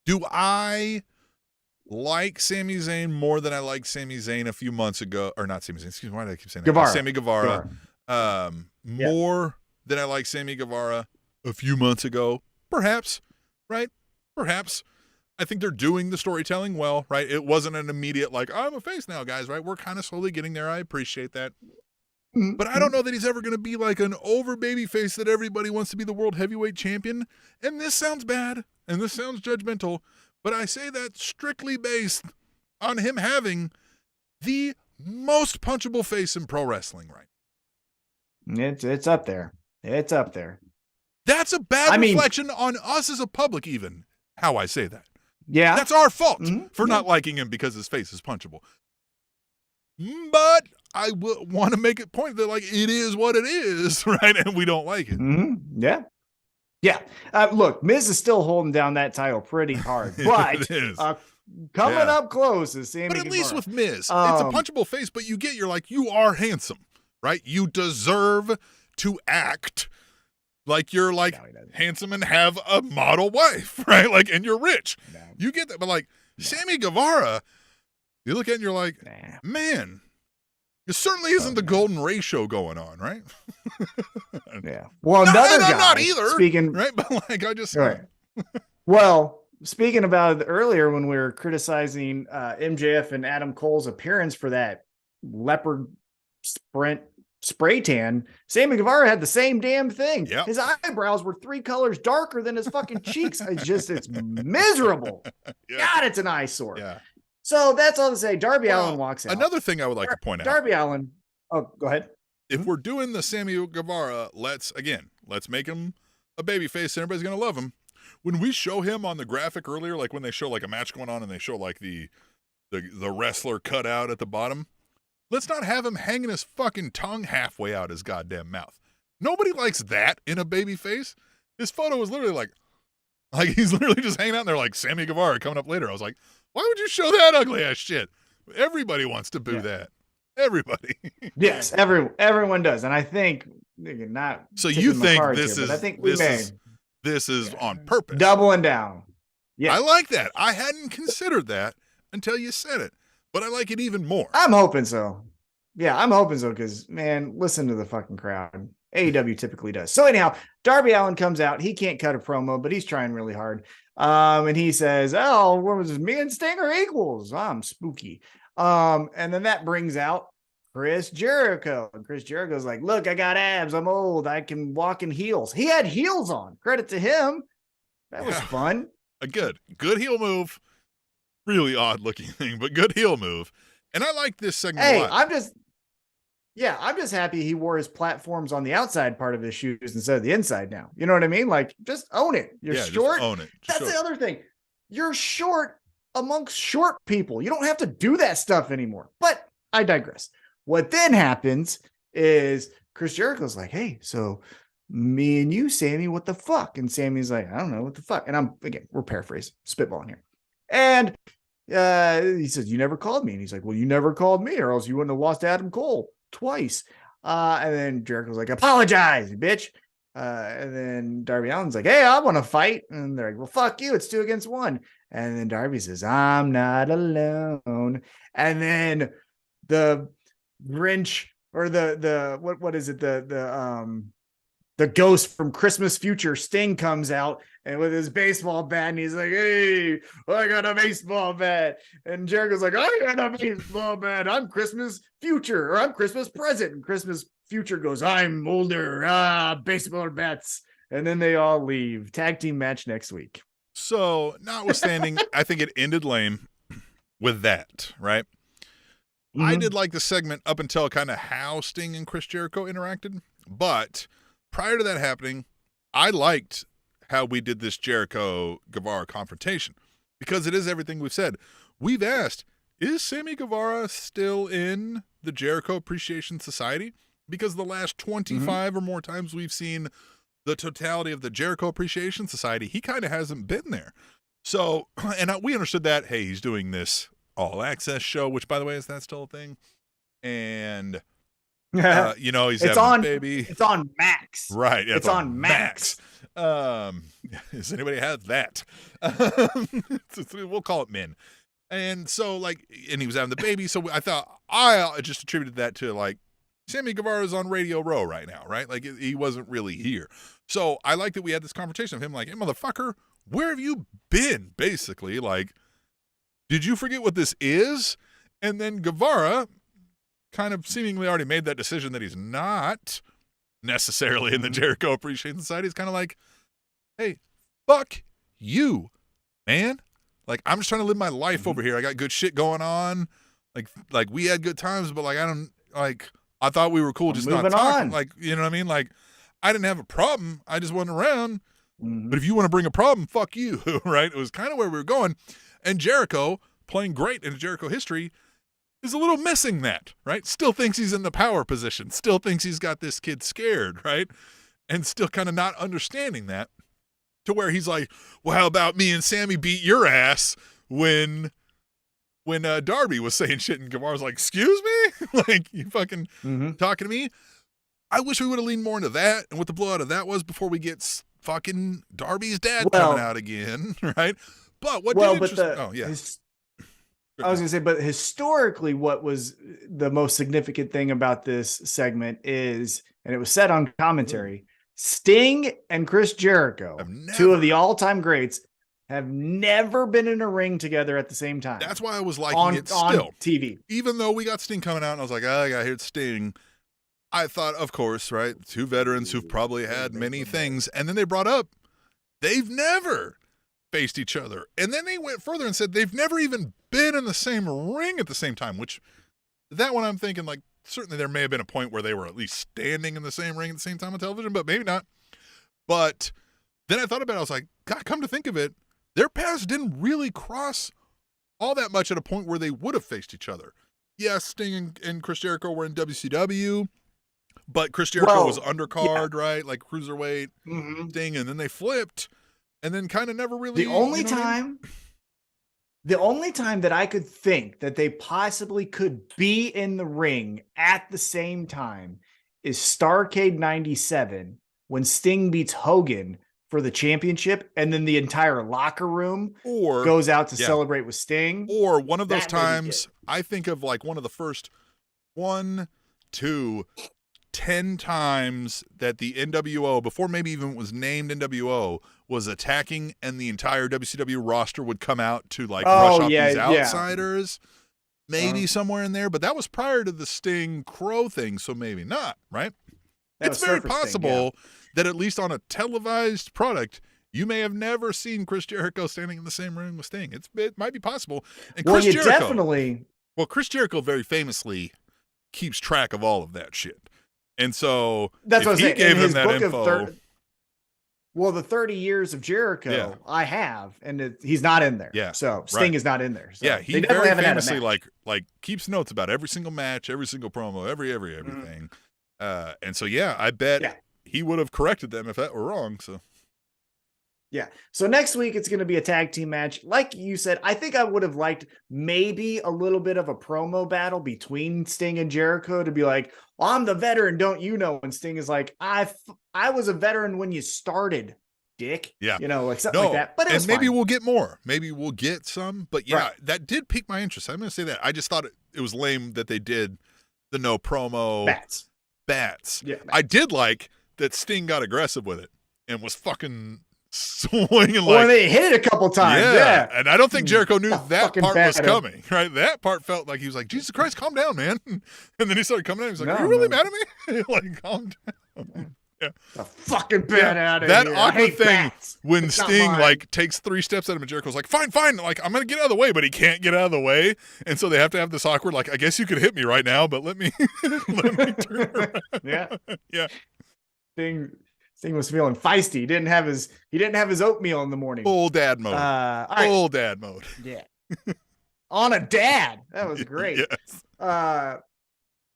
do I like Sami Zayn more than I liked Sami Zayn a few months ago? Or not Sami Zayn, excuse me, why did I keep saying that? Sammy Guevara. More than I like Sammy Guevara a few months ago? Perhaps, right? Perhaps. I think they're doing the storytelling well, right? It wasn't an immediate, like, I'm a face now, guys, right? We're kind of slowly getting there. I appreciate that. But I don't know that he's ever going to be like an over baby face that everybody wants to be the world heavyweight champion. And this sounds bad, and this sounds judgmental, but I say that strictly based on him having the most punchable face in pro wrestling, right? It's up there. It's up there. That's a bad reflection on us as a public, even, how I say that. Yeah. That's our fault for not liking him because his face is punchable. But I want to make it point that, like, it is what it is, right? And we don't like it. Yeah. Yeah. Look, Miz is still holding down that title pretty hard. But coming up close is Sammy Guevara. But at least with Miz, it's a punchable face, but you're like, you are handsome, right? You deserve to act like you're like handsome and have a model wife, right? Like, and you're rich. No. You get that. But like Sammy Guevara, you look at it and you're like, man, it certainly isn't the Golden Ratio going on, right? Yeah. Well, another guy. Not either. Speaking, right? But like, I just. Right. Well, speaking about it earlier when we were criticizing MJF and Adam Cole's appearance for that leopard sprint spray tan, Sammy Guevara had the same damn thing. Yep. His eyebrows were 3 colors darker than his fucking cheeks. It's miserable. God, it's an eyesore. Yeah. So that's all to say. Darby Allin walks out. Another thing I would like to point out. Darby Allin. Oh, go ahead. If we're doing the Sammy Guevara, let's make him a babyface and everybody's going to love him. When we show him on the graphic earlier, like when they show like a match going on and they show like the wrestler cut out at the bottom, let's not have him hanging his fucking tongue halfway out his goddamn mouth. Nobody likes that in a babyface. This photo was literally like he's literally just hanging out there like Sammy Guevara coming up later. I was like, why would you show that ugly ass shit? Everybody wants to boo that. Everybody. Yes, everyone does, and I think not. So you think this is? I think this is on purpose. Doubling down. Yeah, I like that. I hadn't considered that until you said it, but I like it even more. I'm hoping so. Yeah, I'm hoping so because man, listen to the fucking crowd. AEW typically does. So anyhow, Darby Allin comes out. He can't cut a promo, but he's trying really hard. And he says, "Oh, what was this? Me and Sting are equals. I'm spooky." And then that brings out Chris Jericho. And Chris Jericho's like, "Look, I got abs. I'm old. I can walk in heels." He had heels on. Credit to him. That was fun. A good heel move. Really odd looking thing, but good heel move. And I like this segment a lot. I'm just happy he wore his platforms on the outside part of his shoes instead of the inside now. You know what I mean? Like, just own it. You're short. Just own it. That's the other thing. You're short amongst short people. You don't have to do that stuff anymore. But I digress. What then happens is Chris Jericho's like, "Hey, so me and you, Sammy, what the fuck?" And Sammy's like, "I don't know what the fuck." And we're paraphrasing, spitballing here. And he says, "You never called me." And he's like, "Well, you never called me, or else you wouldn't have lost Adam Cole twice." And then Jericho's like, "Apologize, bitch." And then Darby Allin's like, "Hey, I want to fight." And they're like, "Well, fuck you. It's 2 against 1. And then Darby says, "I'm not alone." And then the Grinch, or the what is it? The ghost from Christmas Future, Sting, comes out and with his baseball bat, and he's like, "Hey, I got a baseball bat." And Jericho's like, "I got a baseball bat. I'm Christmas Future, or I'm Christmas Present." And Christmas Future goes, "I'm older. Baseball bats." And then they all leave. Tag team match next week. So, notwithstanding, I think it ended lame with that, right? Mm-hmm. I did like the segment up until kind of how Sting and Chris Jericho interacted, but prior to that happening, I liked how we did this Jericho-Guevara confrontation, because it is everything we've said. We've asked, is Sammy Guevara still in the Jericho Appreciation Society? Because the last 25 or more times we've seen the totality of the Jericho Appreciation Society, he kind of hasn't been there. So, and we understood that, hey, he's doing this All Access show, which, by the way, is that still a thing? And... he's having a baby. It's on Max. Right. Yeah, it's on Max. Does anybody have that? We'll call it Min. And so, and he was having the baby. So I thought, I just attributed that to, Sammy Guevara's on Radio Row right now, right? He wasn't really here. So I like that we had this conversation of him hey, motherfucker, where have you been? Basically, did you forget what this is? And then Guevara kind of seemingly already made that decision that he's not necessarily in the Jericho Appreciation Society. It's kind of like, hey, fuck you, man. I'm just trying to live my life over here. I got good shit going on. We had good times, but I thought we were cool just not talking. You know what I mean? I didn't have a problem. I just wasn't around. But if you want to bring a problem, fuck you, right? It was kind of where we were going. And Jericho, playing great in Jericho history, is a little missing that, right? Still thinks he's in the power position. Still thinks he's got this kid scared, right? And still kind of not understanding that, to where he's like, well, how about me and Sammy beat your ass when Darby was saying shit, and Guevara's like, excuse me? You fucking talking to me? I wish we would have leaned more into that and what the blowout of that was before we get fucking Darby's dad coming out again, right? But what did interest... I was going to say, but historically, what was the most significant thing about this segment is, and it was said on commentary, Sting and Chris Jericho, two of the all-time greats, have never been in a ring together at the same time. That's why I was liking it still. On TV. Even though we got Sting coming out, and I was like, I got to hear Sting. I thought, of course, right, two veterans who've probably had many things, and then they brought up, they've never faced each other. And then they went further and said they've never even been in the same ring at the same time, which that one I'm thinking certainly there may have been a point where they were at least standing in the same ring at the same time on television, but maybe not. But then I thought about it. I was like, God, come to think of it, their paths didn't really cross all that much at a point where they would have faced each other. Yes, Sting and Chris Jericho were in WCW, but Chris Jericho was undercard, right? Cruiserweight, Sting, and then they flipped. And then kind of never really... The only time that I could think that they possibly could be in the ring at the same time is Starrcade 97, when Sting beats Hogan for the championship, and then the entire locker room goes out to celebrate with Sting. Or one of those times, I think of one of the first 1, 2, 10 times that the NWO, before maybe even was named NWO, was attacking, and the entire WCW roster would come out to rush off these outsiders. Maybe somewhere in there, but that was prior to the Sting Crow thing, so maybe not, right? It's very possible that at least on a televised product, you may have never seen Chris Jericho standing in the same ring with Sting. It might be possible. And Chris Jericho very famously keeps track of all of that shit. And so that's what he gave him that info. The 30 years of Jericho, I have, and he's not in there. Yeah, so Sting is not in there. So he very famously like keeps notes about every single match, every single promo, everything. And so I bet he would have corrected them if that were wrong. So. Yeah. So next week, it's going to be a tag team match. Like you said, I think I would have liked maybe a little bit of a promo battle between Sting and Jericho to be like, well, I'm the veteran, don't you know? And Sting is like, I was a veteran when you started, dick. Yeah. Something like that. But it was maybe fine. We'll get more. Maybe we'll get some. But that did pique my interest. I'm going to say that. I just thought it was lame that they did the no promo. Bats. Yeah. I did like that Sting got aggressive with it and was fucking swinging they hit it a couple times. Yeah. And I don't think Jericho knew that part was coming, right? That part felt like he was like, Jesus Christ, calm down, man. And then he started coming down. He was like, are you really mad at me? Like, calm down. Yeah. The fucking bat out of that here. awkward thing when Sting takes 3 steps at him and Jericho's like, fine. Like, I'm going to get out of the way, but he can't get out of the way. And so they have to have this awkward, like, I guess you could hit me right now, but let me turn around. Yeah. Sting was feeling feisty. He didn't have his oatmeal in the morning. Full dad mode. Full dad mode. Yeah. On a dad. That was great. Yes.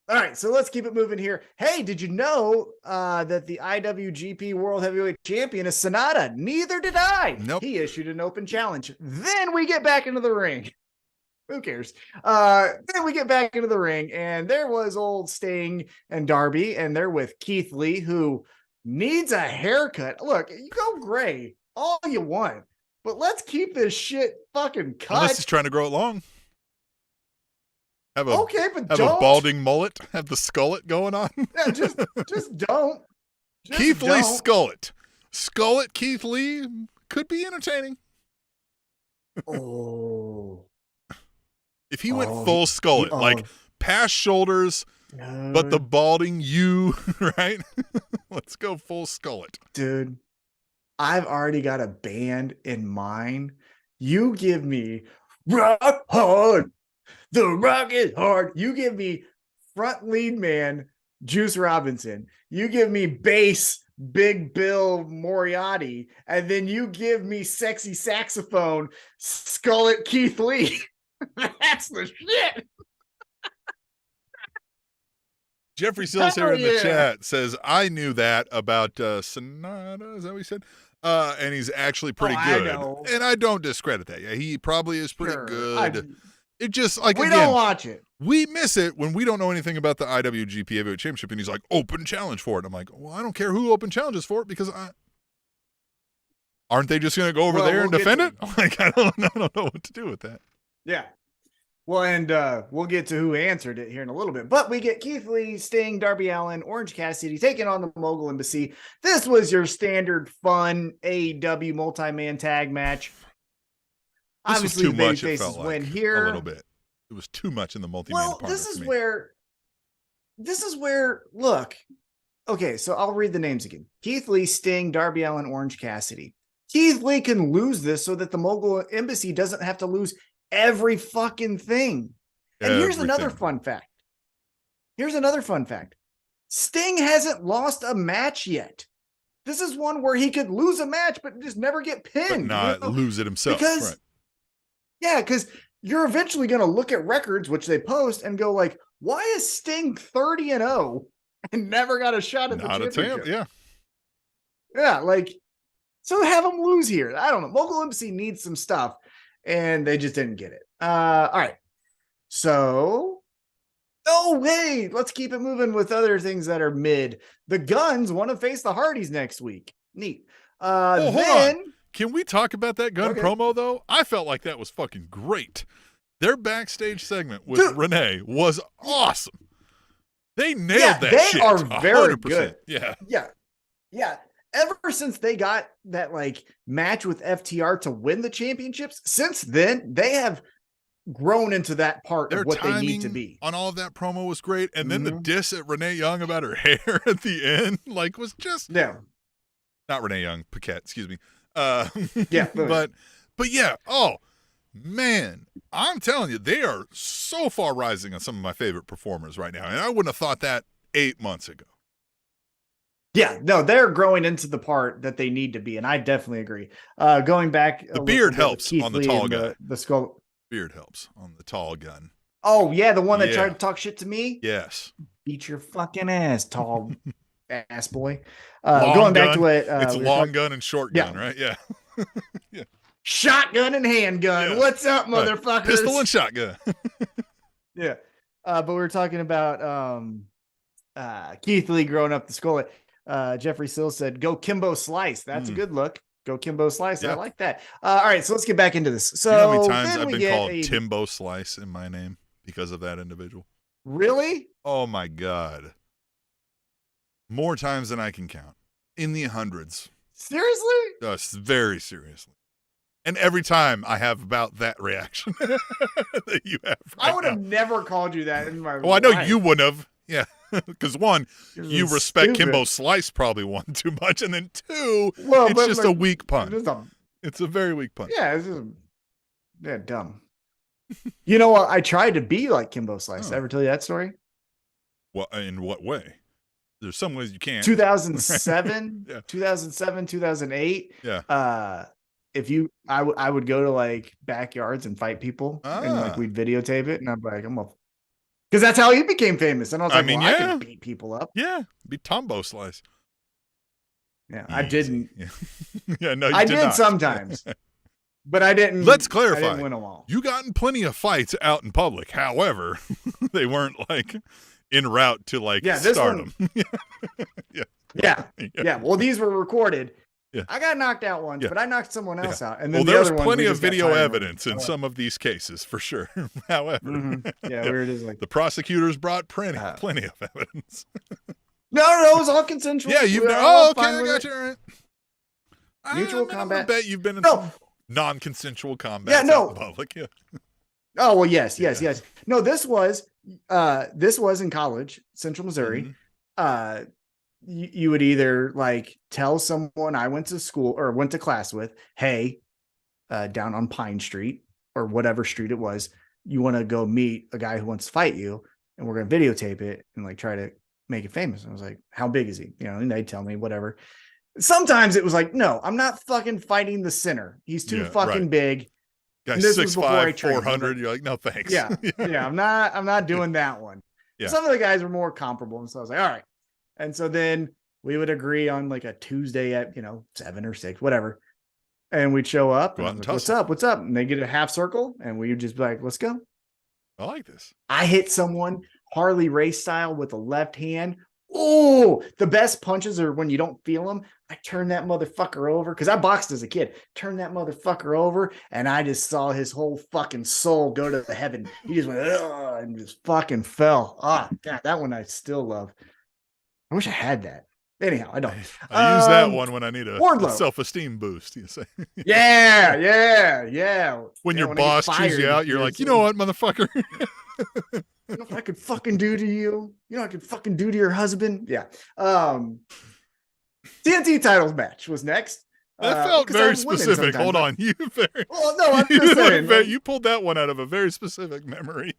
All right, so let's keep it moving here. Hey, did you know that the IWGP World Heavyweight Champion is Sonata? Neither did I. Nope. He issued an open challenge. Then we get back into the ring. Who cares? Then we get back into the ring, and there was old Sting and Darby, and they're with Keith Lee, who needs a haircut. Look, you go gray all you want, but let's keep this shit fucking cut. Unless he's trying to grow it long. Have a balding mullet. Have the skullet going on. Yeah, just don't. Keith Lee skullet. Skullet Keith Lee could be entertaining. Oh. If he went full skullet, like past shoulders, but the balding right? Let's go full skullet. Dude, I've already got a band in mind. You give me rock hard. The rock is hard. You give me front lead man, Juice Robinson. You give me bass, Big Bill Moriarty. And then you give me sexy saxophone, Skullet Keith Lee. That's the shit. Jeffrey Sills here in the chat says, I knew that about Sonata. Is that what he said? And he's actually pretty good. And I don't discredit that. Yeah, he probably is pretty good. It just like we don't watch it. We miss it when we don't know anything about the IWGP Heavyweight Championship, and he's like, open challenge for it. I'm like, well, I don't care who open challenges for it because aren't they just going to go over there and defend it? Like, I don't know what to do with that. Yeah. Well, and we'll get to who answered it here in a little bit. But we get Keith Lee, Sting, Darby Allin, Orange Cassidy taking on the Mogul Embassy. This was your standard fun AEW multi-man tag match. This Obviously, was too much. Babyface It felt like win here a little bit. It was too much in the multi-man department. This is where. Look, okay, so I'll read the names again: Keith Lee, Sting, Darby Allin, Orange Cassidy. Keith Lee can lose this so that the Mogul Embassy doesn't have to lose every fucking thing. And here's another fun fact. Sting hasn't lost a match yet. This is one where he could lose a match, but just never get pinned. But not lose it himself. Because you're eventually going to look at records, which they post, and go like, why is Sting 30-0 and never got a shot at the championship? Yeah, like, so have him lose here. I don't know. Mogul Embassy needs some stuff, and they just didn't get it. All right. So, let's keep it moving with other things that are mid. The Guns want to face the Hardys next week. Neat. Hold on. Can we talk about that Gun promo, though? I felt like that was fucking great. Their backstage segment with Renee was awesome. They nailed that shit. They are very 100%. Good. Yeah. Ever since they got that like match with FTR to win the championships, since then they have grown into that part of what they need to be. On all of that promo was great, and then the diss at Renee Young about her hair at the end, like, was just not Renee Young, Paquette, excuse me. But yeah, oh man, I'm telling you, they are so far rising on some of my favorite performers right now, and I wouldn't have thought that 8 months ago. Yeah, no, they're growing into the part that they need to be, and I definitely agree. Going back, the beard helps on the tall guy. The skull beard helps on the tall gun. Oh yeah, the one that tried to talk shit to me. Yes, beat your fucking ass, tall ass boy. Going back to what it's long gun and short gun, right? Yeah, yeah. Shotgun and handgun. Yeah. What's up, motherfuckers? Pistol and shotgun. Yeah, but we were talking about Keith Lee growing up the skull. Jeffrey Sill said, "Go Kimbo Slice." That's a good look. Go Kimbo Slice. Yeah. I like that. All right, so let's get back into this. So, you know how many times I've been called Timbo Slice in my name because of that individual? Really? Oh my God! More times than I can count. In the hundreds. Seriously? Very seriously. And every time I have about that reaction that you have. I would have never called you that in my life. Well, I know you wouldn't have. Yeah. Because one, you respect Kimbo Slice probably one too much, and then two, it's just a weak pun. It's a very week pun. Yeah, it's just dumb. You know what? I tried to be like Kimbo Slice. Did I ever tell you that story? Well, in what way? There's some ways you can't. 2007, 2007, 2008. Yeah. I would go to like backyards and fight people, and like we'd videotape it, and I'm like, because that's how he became famous. And I was like, I can beat people up. Yeah, be Tombo Slice. Yeah, easy. I didn't. Yeah, no, I did sometimes, but I didn't. Let's clarify. I didn't win them all. You got in plenty of fights out in public. However, they weren't like en route to like stardom. Yeah. Well, these were recorded. Yeah. I got knocked out once, but I knocked someone else out. And then there was plenty of video evidence in some of these cases, for sure. However, where it is like the prosecutors brought plenty of evidence. No, it was all consensual. Yeah, okay, I got you. All right. Mutual combat. I bet you've been in some non-consensual combat in public. Yeah. Oh well, yes. No, this was in college, Central Missouri. You would either like tell someone I went to school or went to class with, hey, down on Pine Street or whatever street it was, you want to go meet a guy who wants to fight you, and we're going to videotape it and like try to make it famous. And I was like, how big is he? You know, and they'd tell me whatever. Sometimes it was like, no, I'm not fucking fighting the center. He's too fucking big. Guy's 6'5", 400. You're like, no, thanks. Yeah. I'm not doing that one. Yeah. Some of the guys were more comparable. And so I was like, all right. And so then we would agree on like a Tuesday at, 7 or 6, whatever. And we'd show up. And like, what's up? What's up? And they get a half circle. And we would just be like, let's go. I like this. I hit someone Harley Race style with the left hand. Oh, the best punches are when you don't feel them. I turned that motherfucker over because I boxed as a kid. Turned that motherfucker over, and I just saw his whole fucking soul go to heaven. He just went and just fucking fell. God, that one I still love. I wish I had that. Anyhow, I don't. I use that one when I need a self-esteem boost. You say, yeah. When your boss chews you out, you're like, you know what, motherfucker. You know what I could fucking do to you? You know what I could fucking do to your husband? Yeah. TNT titles match was next. That felt very specific. Hold on. I'm just saying. You pulled that one out of a very specific memory.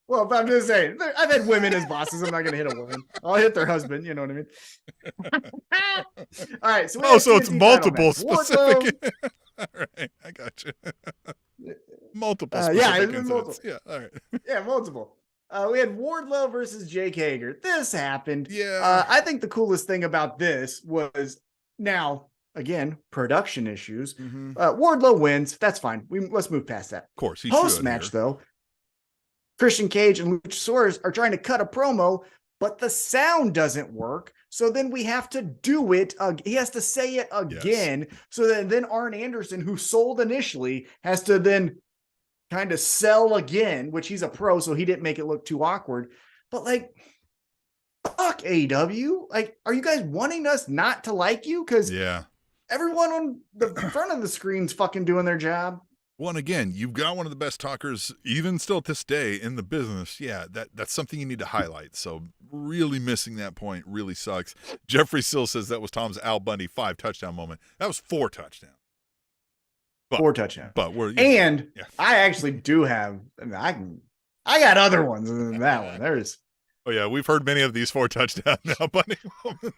Well, but I'm just saying, I've had women as bosses. I'm not going to hit a woman. I'll hit their husband. You know what I mean? All right. So it's multiple specific. All right. I got you. Multiple specific incidents. Yeah. All right. Yeah, multiple. We had Wardlow versus Jake Hager. This happened. Yeah. I think the coolest thing about this was now, again, production issues. Wardlow wins. That's fine. Let's move past that. Of course. Post-match, though, Christian Cage and Luchasaurus are trying to cut a promo, but the sound doesn't work. So then we have to do it. He has to say it again. Yes. So then Arn Anderson, who sold initially, has to then kind of sell again, which he's a pro, so he didn't make it look too awkward. But like, fuck AEW. Like, are you guys wanting us not to like you? Because everyone on the front of the screen's fucking doing their job. Well, and again, you've got one of the best talkers, even still at this day, in the business. Yeah, that's something you need to highlight. So really missing that point really sucks. Jeffrey Sill says that was Tom's Al Bundy 5 touchdown moment. That was 4 touchdowns. 4 touchdowns. But I actually do have. I got other ones than that one. There's. Oh yeah, we've heard many of these 4 touchdown Al Bundy moments.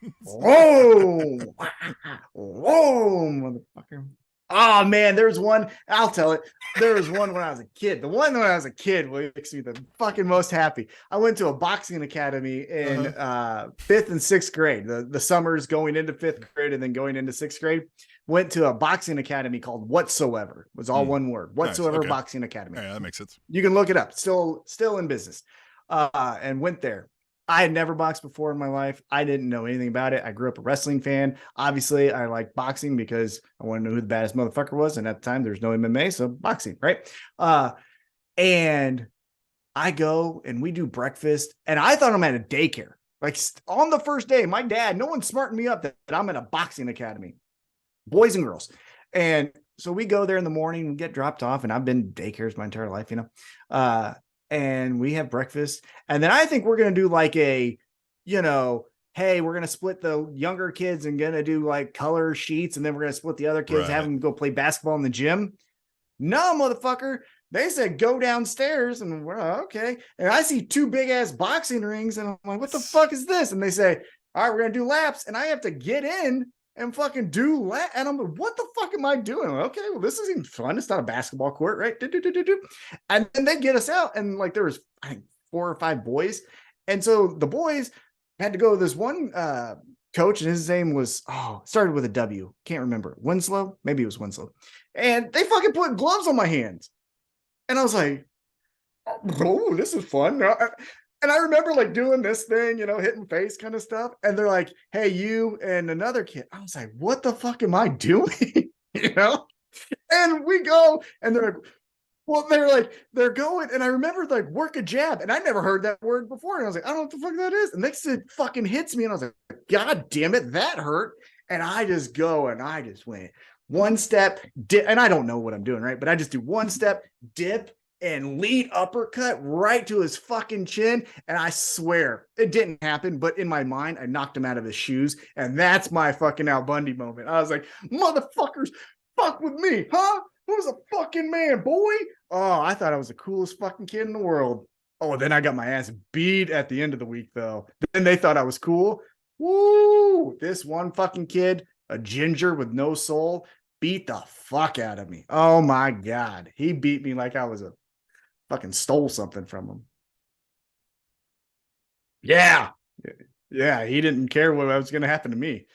Whoa, motherfucker. Oh man, there's one. I'll tell it. There was one when I was a kid. The one when I was a kid makes me the fucking most happy. I went to a boxing academy in 5th and 6th grade. The summers going into 5th grade and then going into 6th grade. Went to a boxing academy called Whatsoever. It was all one word. Whatsoever nice. Okay. Boxing Academy. Yeah, that makes sense. You can look it up. Still in business. And went there. I had never boxed before in my life. I didn't know anything about it. I grew up a wrestling fan. Obviously, I like boxing because I want to know who the baddest motherfucker was. And at the time, there's no MMA, so boxing, right? And I go and we do breakfast. And I thought I'm at a daycare. Like on the first day, my dad, no one smartened me up that I'm at a boxing academy. Boys and girls. And so we go there in the morning and get dropped off. And I've been daycares my entire life, and we have breakfast. And then I think we're going to do like hey, we're going to split the younger kids and going to do like color sheets. And then we're going to split the other kids, have them go play basketball in the gym. No, motherfucker. They said, go downstairs. And we're like, okay. And I see 2 big ass boxing rings. And I'm like, what the fuck is this? And they say, all right, we're going to do laps. And I have to get in and fucking do laps. And I'm like, what the fuck am I doing? Like, okay, well, this isn't fun. It's not a basketball court, right? And then they get us out. And like, there was, I think, 4 or 5 boys. And so the boys had to go to this one coach, and his name was, started with a W. Can't remember. Winslow? Maybe it was Winslow. And they fucking put gloves on my hands. And I was like, oh, this is fun. And I remember like doing this thing, hitting face kind of stuff. And they're like, hey, you and another kid. I was like, what the fuck am I doing? And we go and they're like, well, they're going. And I remember like work a jab. And I never heard that word before. And I was like, I don't know what the fuck that is. And next it fucking hits me. And I was like, God damn it, that hurt. And I just go and I just went 1 step, dip. And I don't know what I'm doing, right? But I just do 1 step, dip, and lead uppercut right to his fucking chin. And I swear it didn't happen, but in my mind, I knocked him out of his shoes. And that's my fucking Al Bundy moment. I was like, motherfuckers, fuck with me, huh? Who's a fucking man, boy? Oh, I thought I was the coolest fucking kid in the world. Oh, then I got my ass beat at the end of the week, though. Then they thought I was cool. Woo! This one fucking kid, a ginger with no soul, beat the fuck out of me. Oh my God. He beat me like I was fucking stole something from him. Yeah. He didn't care what was going to happen to me.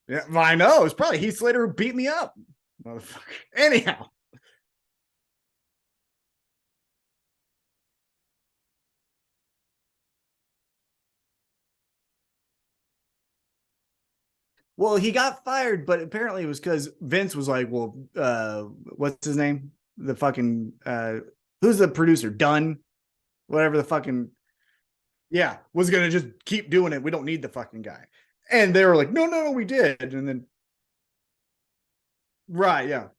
Yeah, well, I know. It's probably Heath Slater who beat me up. Motherfucker. Anyhow. Well, he got fired, but apparently it was because Vince was like, well, what's his name? The fucking, who's the producer? Dunn? Whatever the fucking, was going to just keep doing it. We don't need the fucking guy. And they were like, no, we did. And then, right, yeah.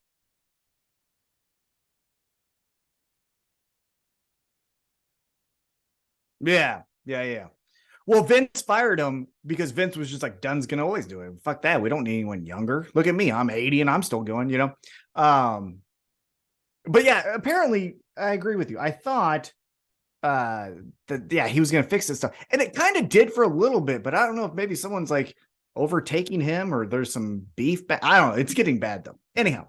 Yeah. Well, Vince fired him because Vince was just like, Dunn's going to always do it. Fuck that. We don't need anyone younger. Look at me. I'm 80 and I'm still going, But yeah, apparently I agree with you. I thought he was going to fix this stuff. And it kind of did for a little bit, but I don't know if maybe someone's like overtaking him or there's some beef. I don't know. It's getting bad though. Anyhow.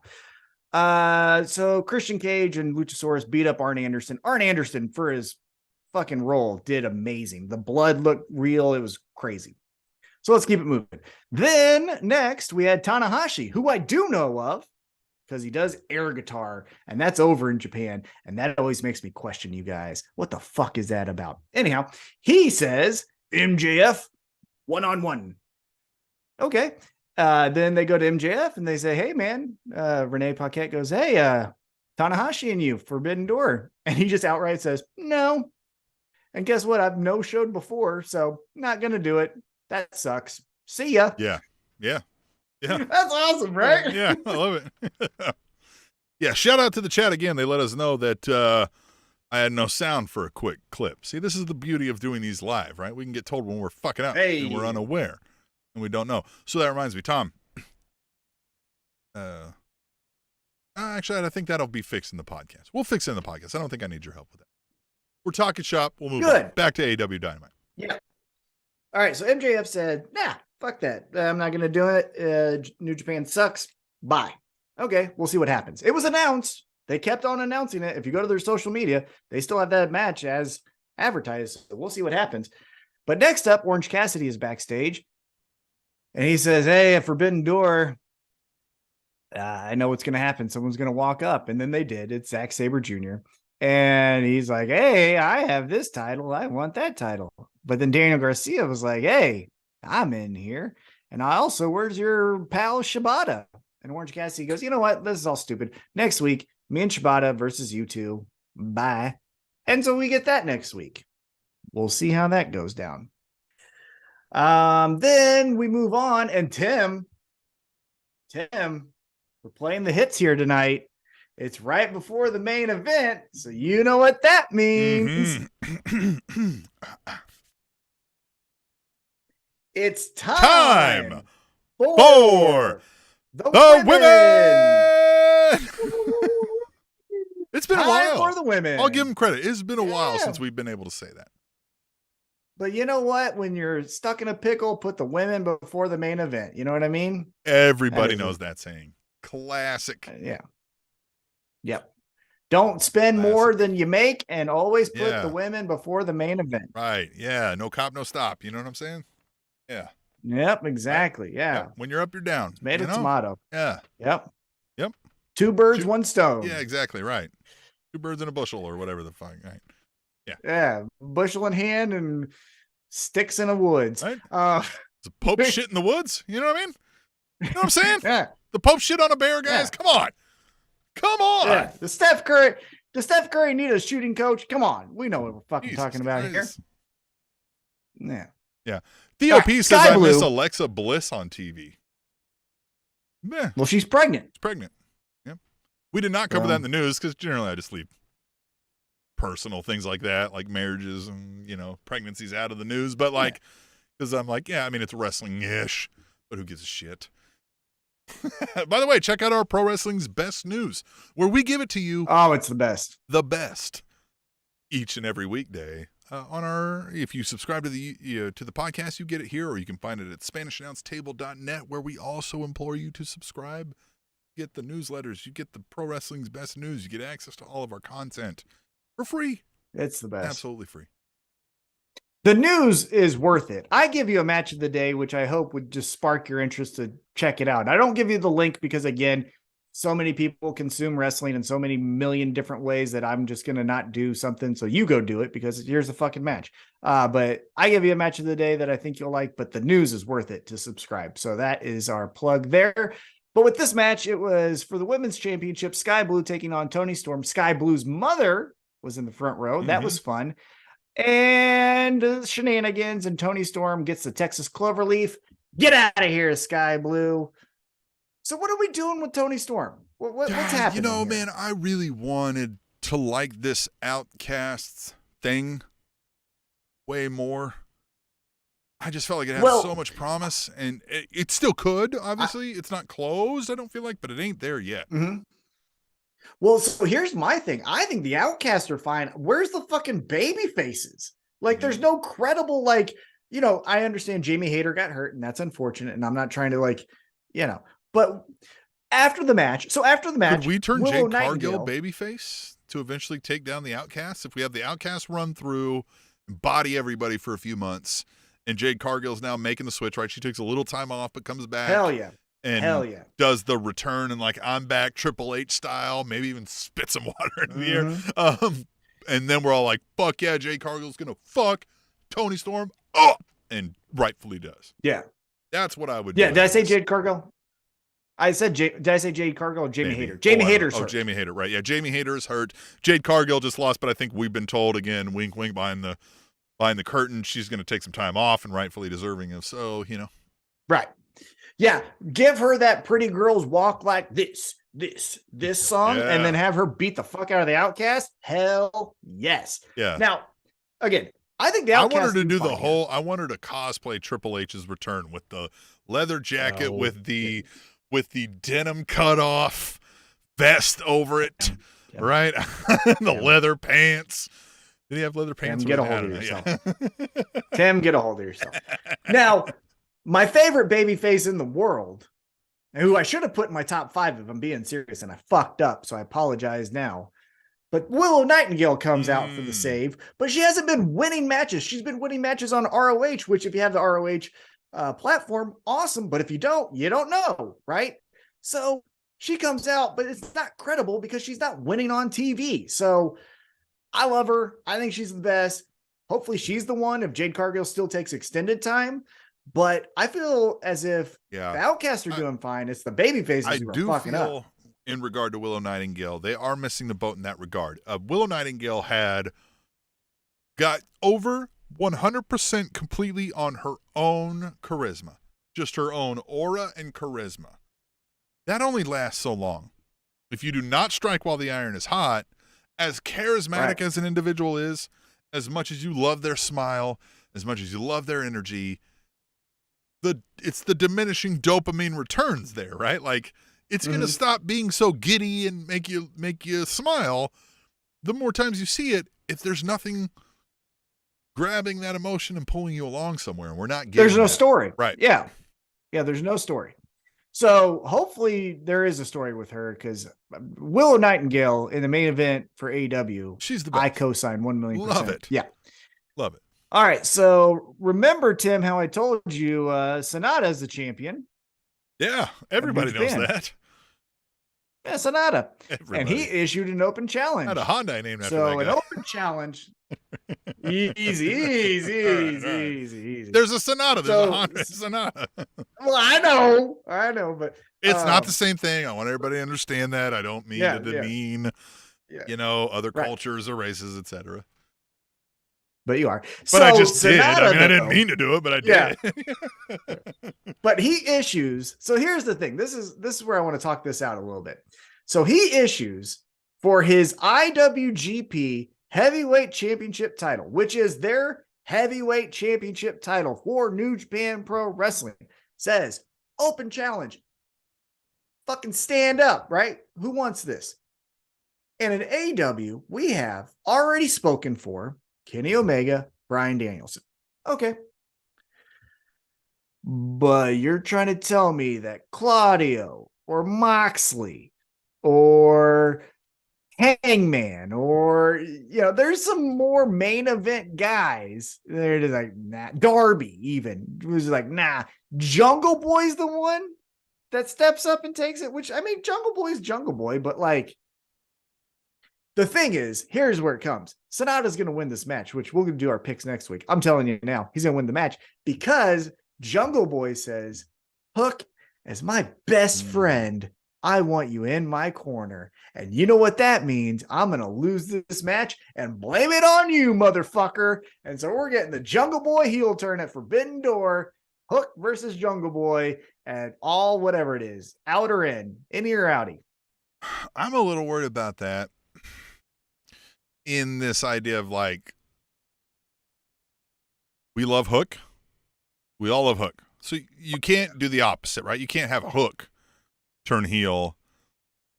So Christian Cage and Luchasaurus beat up Arn Anderson. Arn Anderson, for his fucking role, did amazing. The blood looked real. It was crazy. So let's keep it moving. Then next we had Tanahashi, who I do know of because he does air guitar, and that's over in Japan. And that always makes me question you guys. What the fuck is that about? Anyhow, he says MJF 1-on-1. Okay. Then they go to MJF and they say, hey, man, Renee Paquette goes, hey, Tanahashi and you, Forbidden Door. And he just outright says, no. And guess what? I've no-showed before, so not going to do it. That sucks. See ya. Yeah. That's awesome, right? Yeah, I love it. Yeah, shout out to the chat again. They let us know that I had no sound for a quick clip. See, this is the beauty of doing these live, right? We can get told when we're fucking up and we're unaware and we don't know. So that reminds me, Tom. Actually, I think that'll be fixed in the podcast. We'll fix it in the podcast. I don't think I need your help with that. We're talking shop. We'll move on. Back to AEW Dynamite. Yeah. All right, so MJF said, nah, fuck that. I'm not going to do it. New Japan sucks. Bye. Okay, we'll see what happens. It was announced. They kept on announcing it. If you go to their social media, they still have that match as advertised. So we'll see what happens. But next up, Orange Cassidy is backstage. And he says, hey, a forbidden door. I know what's going to happen. Someone's going to walk up. And then they did. It's Zack Sabre Jr. And he's like, hey, I have this title. I want that title. But then Daniel Garcia was like, hey, I'm in here. And I also, where's your pal Shibata? And Orange Cassidy goes, you know what? This is all stupid. Next week, me and Shibata versus you two. Bye. And so we get that next week. We'll see how that goes down. Then we move on. And Tim, we're playing the hits here tonight. It's right before the main event, so you know what that means. Mm-hmm. It's time for the women. It's been a while. For the women. I'll give them credit. It's been a while since we've been able to say that. But you know what? When you're stuck in a pickle, put the women before the main event. You know what I mean? Everybody knows that saying. Classic. Yeah. Yep. Don't spend more than you make, and always put the women before the main event. Right. Yeah. No cop, no stop. You know what I'm saying? Yeah. Yep. Exactly. Right. Yeah. Yep. When you're up, you're down. It's made its motto. Yeah. Yep. Yep. Two birds, one stone. Yeah. Exactly. Right. Two birds in a bushel, or whatever the fuck. Right. Yeah. Yeah. Bushel in hand and sticks in the woods. Right. It's a Pope shit in the woods. You know what I mean? You know what I'm saying? Yeah. The Pope shit on a bear, guys. Yeah. Come on. Come on. Yeah. Does Steph Curry need a shooting coach? Come on. We know what we're fucking talking about here. Yeah. Yeah. TOP says I miss Alexa Bliss on TV. Yeah. Well, she's pregnant. She's pregnant. Yeah. We did not cover that in the news because generally I just leave personal things like that, like marriages and, pregnancies out of the news. But because I'm like, I mean, it's wrestling-ish, but who gives a shit? By the way, check out our Pro Wrestling's Best News, where we give it to you. Oh, it's the best. The best. Each and every weekday. If you subscribe to the podcast, you get it here, or you can find it at SpanishAnnounceTable.net, where we also implore you to subscribe. You get the newsletters, you get the Pro Wrestling's Best News, you get access to all of our content for free. It's the best. Absolutely free. The news is worth it. I give you a match of the day, which I hope would just spark your interest to check it out. I don't give you the link because, again, so many people consume wrestling in so many million different ways that I'm just going to not do something. So you go do it because here's the fucking match. But I give you a match of the day that I think you'll like, but the news is worth it to subscribe. So that is our plug there. But with this match, it was for the women's championship, Sky Blue taking on Toni Storm. Sky Blue's mother was in the front row. That was fun. And shenanigans, and Toni Storm gets the Texas Cloverleaf. Get out of here, Sky Blue. So what are we doing with Toni Storm? What's happening? Here? Man, I really wanted to like this Outcasts thing way more. I just felt like it had so much promise, and it still could. Obviously, it's not closed, I don't feel like, but it ain't there yet. Mm-hmm. Well, so here's my thing. I think the Outcasts are fine. Where's the fucking baby faces? There's no credible, I understand Jamie Hayter got hurt, and that's unfortunate, and I'm not trying to, but after the match, could we turn Jade Cargill babyface to eventually take down the Outcasts? If we have the Outcasts run through, body everybody for a few months, and Jade Cargill's now making the switch, right? She takes a little time off, but comes back. Hell yeah. And does the return and I'm back Triple H style, maybe even spit some water into the air. And then we're all like, fuck yeah, Jade Cargill's going to fuck Toni Storm up. And rightfully does. Yeah. That's what I would do. Yeah, did I say Jade Cargill? Did I say Jade Cargill or Jamie Hayter? Jamie Hayter's hurt. Jamie Hayter, right. Yeah, Jamie Hayter is hurt. Jade Cargill just lost, but I think we've been told again, wink, wink, behind the behind the curtain, she's going to take some time off, and rightfully deserving of so, Right. Yeah. Give her that Pretty Girls Walk Like This song, and then have her beat the fuck out of the Outcast. Hell yes. Yeah. Now, again, I think the Outcast. I want her to do the whole. I want her to cosplay Triple H's return with the leather jacket, with the denim cut off vest over it, right? The leather pants. Did he have leather pants? Tim, get a hold of yourself. Tim, get a hold of yourself. Now, my favorite babyface in the world, who I should have put in my top 5 if I'm being serious, and I fucked up, so I apologize now. But Willow Nightingale comes out for the save, but she hasn't been winning matches. She's been winning matches on ROH, which if you have the ROH platform, awesome. But if you don't, you don't know, right? So she comes out, but it's not credible because she's not winning on TV. So I love her. I think she's the best. Hopefully she's the one if Jade Cargill still takes extended time. But I feel as if the Outcasts are doing fine. It's the babyfaces who are fucking up. In regard to Willow Nightingale, they are missing the boat in that regard. Willow Nightingale got over 100% completely on her own charisma, just her own aura and charisma. That only lasts so long. If you do not strike while the iron is hot, as charismatic as an individual is, as much as you love their smile, as much as you love their energy, it's the diminishing dopamine returns there, right? Like, it's going to stop being so giddy and make you smile. The more times you see it, if there's nothing grabbing that emotion and pulling you along somewhere, and we're not getting there's no story. Right. Yeah, there's no story. So hopefully there is a story with her, because Willow Nightingale in the main event for AEW, she's the best. I co-sign 1,000,000%. Love it. Yeah. Love it. All right. So remember, Tim, how I told you Sonata is the champion. Yeah, everybody knows that. Yeah, Sonata. Everybody. And he issued an open challenge. Had a Hyundai named after that guy. An open challenge. Easy. There's a Sonata. There's a Honda Sonata. Well, I know, but it's not the same thing. I want everybody to understand that. I don't mean to demean, other cultures or races, etc. But you are. But I just Sonata, did. I mean, I didn't mean to do it, but I did. Yeah. But he issues. So here's the thing. This is where I want to talk this out a little bit. So he issues for his IWGP Heavyweight Championship title, which is their heavyweight championship title for New Japan Pro Wrestling. Says open challenge. Fucking stand up, right? Who wants this? And in AEW, we have already spoken for Kenny Omega, Bryan Danielson. Okay. But you're trying to tell me that Claudio or Moxley or Hangman or, there's some more main event guys. They're just like, nah. Darby even was like, nah. Jungle Boy's the one that steps up and takes it, which, I mean, Jungle Boy's Jungle Boy, but like, the thing is, here's where it comes. Sonata's going to win this match, which we'll do our picks next week. I'm telling you now, he's going to win the match because Jungle Boy says, Hook, as my best friend, I want you in my corner. And you know what that means? I'm going to lose this match and blame it on you, motherfucker. And so we're getting the Jungle Boy heel turn at Forbidden Door, Hook versus Jungle Boy, and all whatever it is, out or in, or outie. I'm a little worried about that. In this idea of like, we love Hook. We all love Hook. So you can't do the opposite, right? You can't have Hook turn heel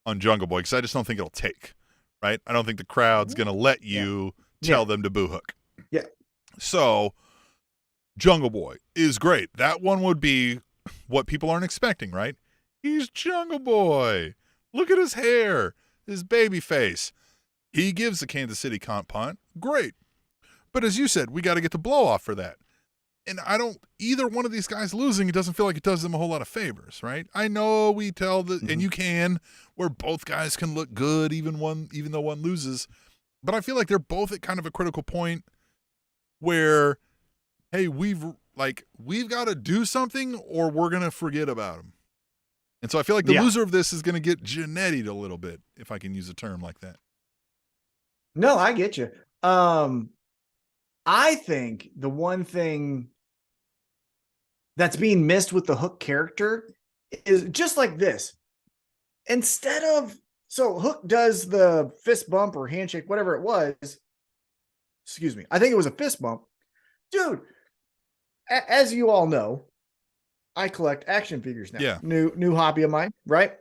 on Jungle Boy because I just don't think it'll take, right? I don't think the crowd's going to let you tell them to boo Hook. Yeah. So Jungle Boy is great. That one would be what people aren't expecting, right? He's Jungle Boy. Look at his hair, his baby face. He gives the Kansas City comp punt. Great. But as you said, we got to get the blow off for that. And either one of these guys losing, it doesn't feel like it does them a whole lot of favors, right? I know we tell and you can, where both guys can look good, even though one loses. But I feel like they're both at kind of a critical point where, hey, we've got to do something or we're going to forget about them. And so I feel like the loser of this is going to get Janetti'd a little bit, if I can use a term like that. No, I get you. I think the one thing that's being missed with the Hook character is just like this. Instead of, so Hook does the fist bump or handshake, whatever it was. Excuse me. I think it was a fist bump. Dude, as you all know, I collect action figures now. Yeah. New hobby of mine, right?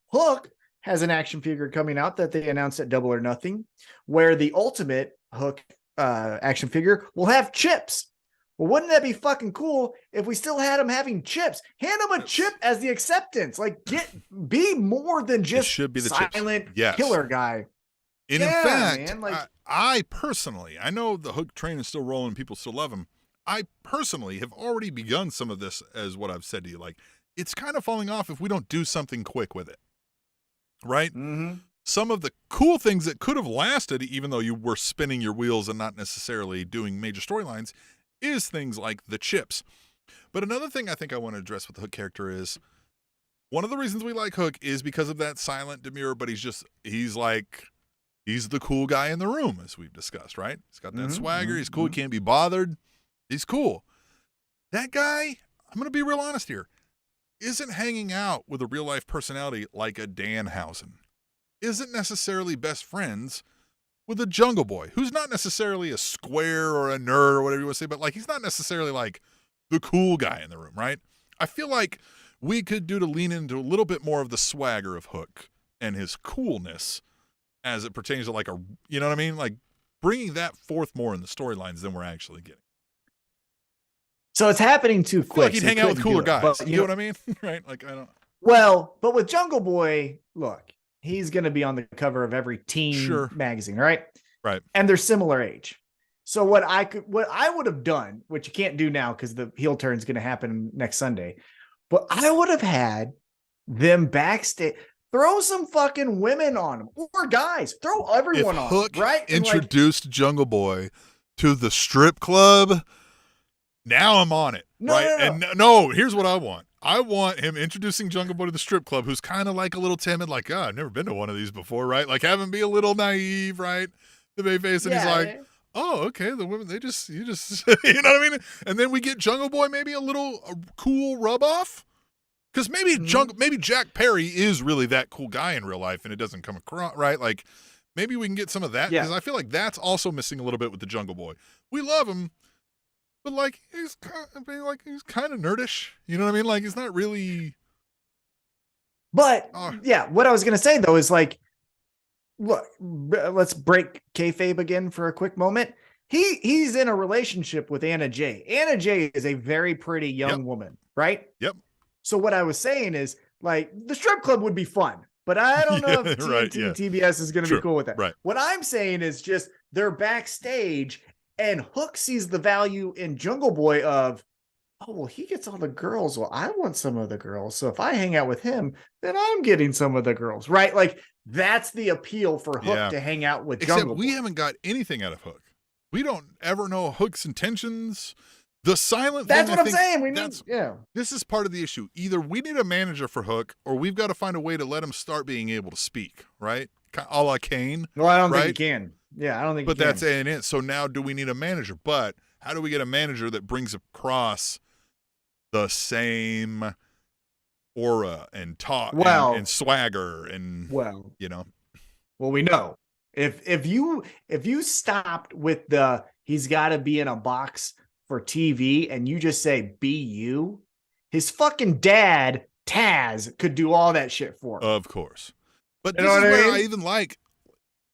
Hook has an action figure coming out that they announced at Double or Nothing, where the ultimate Hook action figure will have chips. Well, wouldn't that be fucking cool if we still had him having chips? Hand him a chip as the acceptance. Like, be more than just should be the silent killer guy. And in fact, man, like, I personally, I know the Hook train is still rolling, people still love him. I personally have already begun some of this as what I've said to you. Like, it's kind of falling off if we don't do something quick with it. Right? Mm-hmm. Some of the cool things that could have lasted, even though you were spinning your wheels and not necessarily doing major storylines, is things like the chips. But another thing I think I want to address with the Hook character is one of the reasons we like Hook is because of that silent demure, but he's the cool guy in the room, as we've discussed, right? He's got that swagger. He's cool. He can't be bothered. He's cool. That guy, I'm going to be real honest here, isn't hanging out with a real life personality like a Danhausen. Isn't necessarily best friends with a Jungle Boy, who's not necessarily a square or a nerd or whatever you want to say, but like he's not necessarily like the cool guy in the room, right? I feel like we could do to lean into a little bit more of the swagger of Hook and his coolness as it pertains to like a, you know what I mean? Like bringing that forth more in the storylines than we're actually getting. So it's happening too quick. Like he'd hang out with cooler guys. You know what I mean? Right? Like I don't. Well, but with Jungle Boy, look, he's going to be on the cover of every teen magazine, right? Right. And they're similar age. So what I would have done, which you can't do now because the heel turn is going to happen next Sunday, but I would have had them backstage. Throw some fucking women on them or guys. Throw everyone on Hook them, right? Introduced Jungle Boy to the strip club. Now I'm on it, right? And no, here's what I want. I want him introducing Jungle Boy to the strip club, who's kind of like a little timid, like, I've never been to one of these before, right? Like, have him be a little naive, right? The babyface, and he's like, oh, okay, the women, you just, you know what I mean? And then we get Jungle Boy maybe a cool rub off. Because maybe Jack Perry is really that cool guy in real life, and it doesn't come across, right? Like, maybe we can get some of that, because I feel like that's also missing a little bit with the Jungle Boy. We love him, but like he's kind of nerdish, you know what I mean? Like he's not really. But what I was gonna say though is like, look, let's break kayfabe again for a quick moment. He's in a relationship with Anna Jay. Anna Jay is a very pretty young woman, right? Yep. So what I was saying is like the strip club would be fun, but I don't know if TBS is going to be cool with that. Right. What I'm saying is just they're backstage. And Hook sees the value in Jungle Boy of, oh, well, he gets all the girls. Well, I want some of the girls. So if I hang out with him, then I'm getting some of the girls, right? Like that's the appeal for Hook to hang out with Jungle Boy. We haven't got anything out of Hook. We don't ever know Hook's intentions. The silent That's thing, what I'm saying. This is part of the issue. Either we need a manager for Hook or we've got to find a way to let him start being able to speak, right? A la Kane. No, I don't think he can. Yeah, I don't think. But that's it. So now, do we need a manager? But how do we get a manager that brings across the same aura and talk and swagger and you know? Well, we know if you stopped with the he's got to be in a box for TV and you just say be you, his fucking dad Taz could do all that shit for him. Of course, but this is where I even like.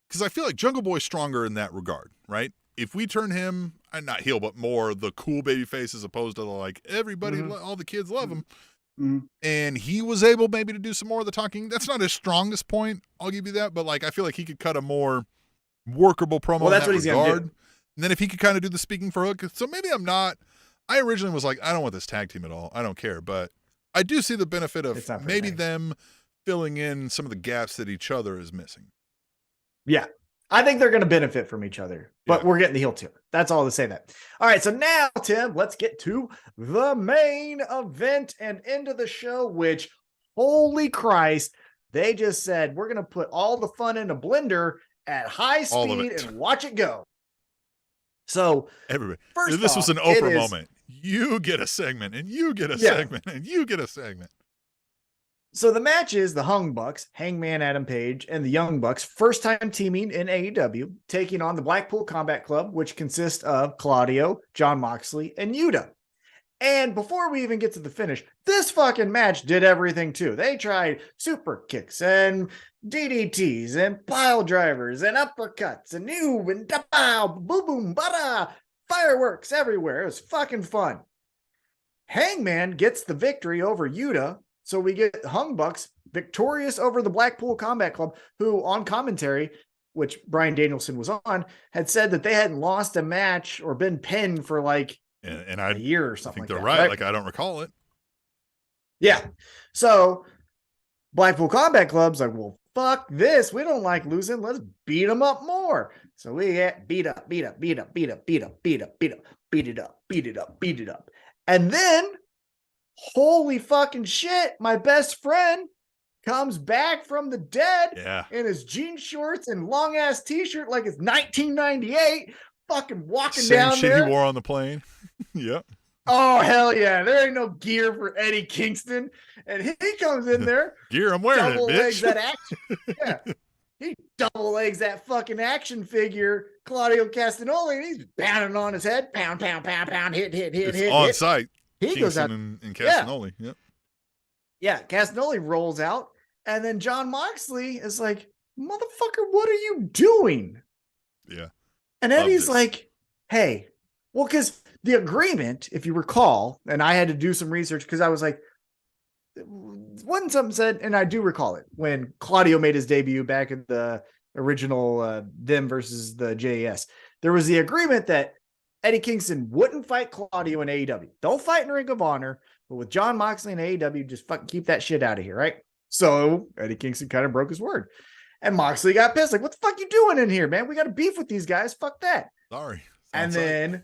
Because I feel like Jungle Boy's stronger in that regard, right? If we turn him, not heel, but more the cool baby face as opposed to the like everybody, all the kids love him. And he was able maybe to do some more of the talking. That's not his strongest point. I'll give you that. But like, I feel like he could cut a more workable promo. Well, that's what he's going to do. And then if he could kind of do the speaking for Hook. So maybe I originally was like, I don't want this tag team at all. I don't care. But I do see the benefit of maybe them filling in some of the gaps that each other is missing. Yeah, I think they're going to benefit from each other, but we're getting the heel turn. That's all to say that. All right, so now, Tim, let's get to the main event and end of the show, which, holy Christ, they just said, we're going to put all the fun in a blender at high speed and watch it go. So everybody, first this off, was an Oprah moment. You get a segment, and you get a segment, and you get a segment. So the match is the Hung Bucks, Hangman Adam Page, and the Young Bucks, first time teaming in AEW, taking on the Blackpool Combat Club, which consists of Claudio, Jon Moxley, and Yuta. And before we even get to the finish, this fucking match did everything too. They tried super kicks and DDTs and pile drivers and uppercuts and new and da boom boom bada, fireworks everywhere. It was fucking fun. Hangman gets the victory over Yuta. So we get Hung Bucks victorious over the Blackpool Combat Club, who on commentary, which Bryan Danielson was on, had said that they hadn't lost a match or been pinned for like a year or something. I think they're right. Like, I don't recall it. Yeah. So Blackpool Combat Club's like, well, fuck this. We don't like losing. Let's beat them up more. So we get beat up. And then, holy fucking shit, my best friend comes back from the dead in his jean shorts and long ass t-shirt like it's 1998, fucking walking Same down shit there. He wore on the plane. Yep. Oh, hell yeah. There ain't no gear for Eddie Kingston. And he comes in there. Gear, I'm wearing double it, bitch. Legs that action. Yeah. He double legs that fucking action figure, Claudio Castagnoli, and he's pounding on his head. Pound, pound, pound, pound, hit. It's on site. He Kingston goes out. And Castagnoli. Yeah. Yep. Yeah, Castagnoli rolls out. And then Jon Moxley is like, motherfucker, what are you doing? Yeah. And Eddie's like, hey, well, because the agreement, if you recall, and I had to do some research because I was like, wasn't something said, and I do recall it, when Claudio made his debut back in the original them versus the JAS, there was the agreement that Eddie Kingston wouldn't fight Claudio in AEW. Don't fight in Ring of Honor, but with Jon Moxley in AEW, just fucking keep that shit out of here, right? So Eddie Kingston kind of broke his word. And Moxley got pissed, like, what the fuck you doing in here, man? We got to beef with these guys. Fuck that. Sorry. And then,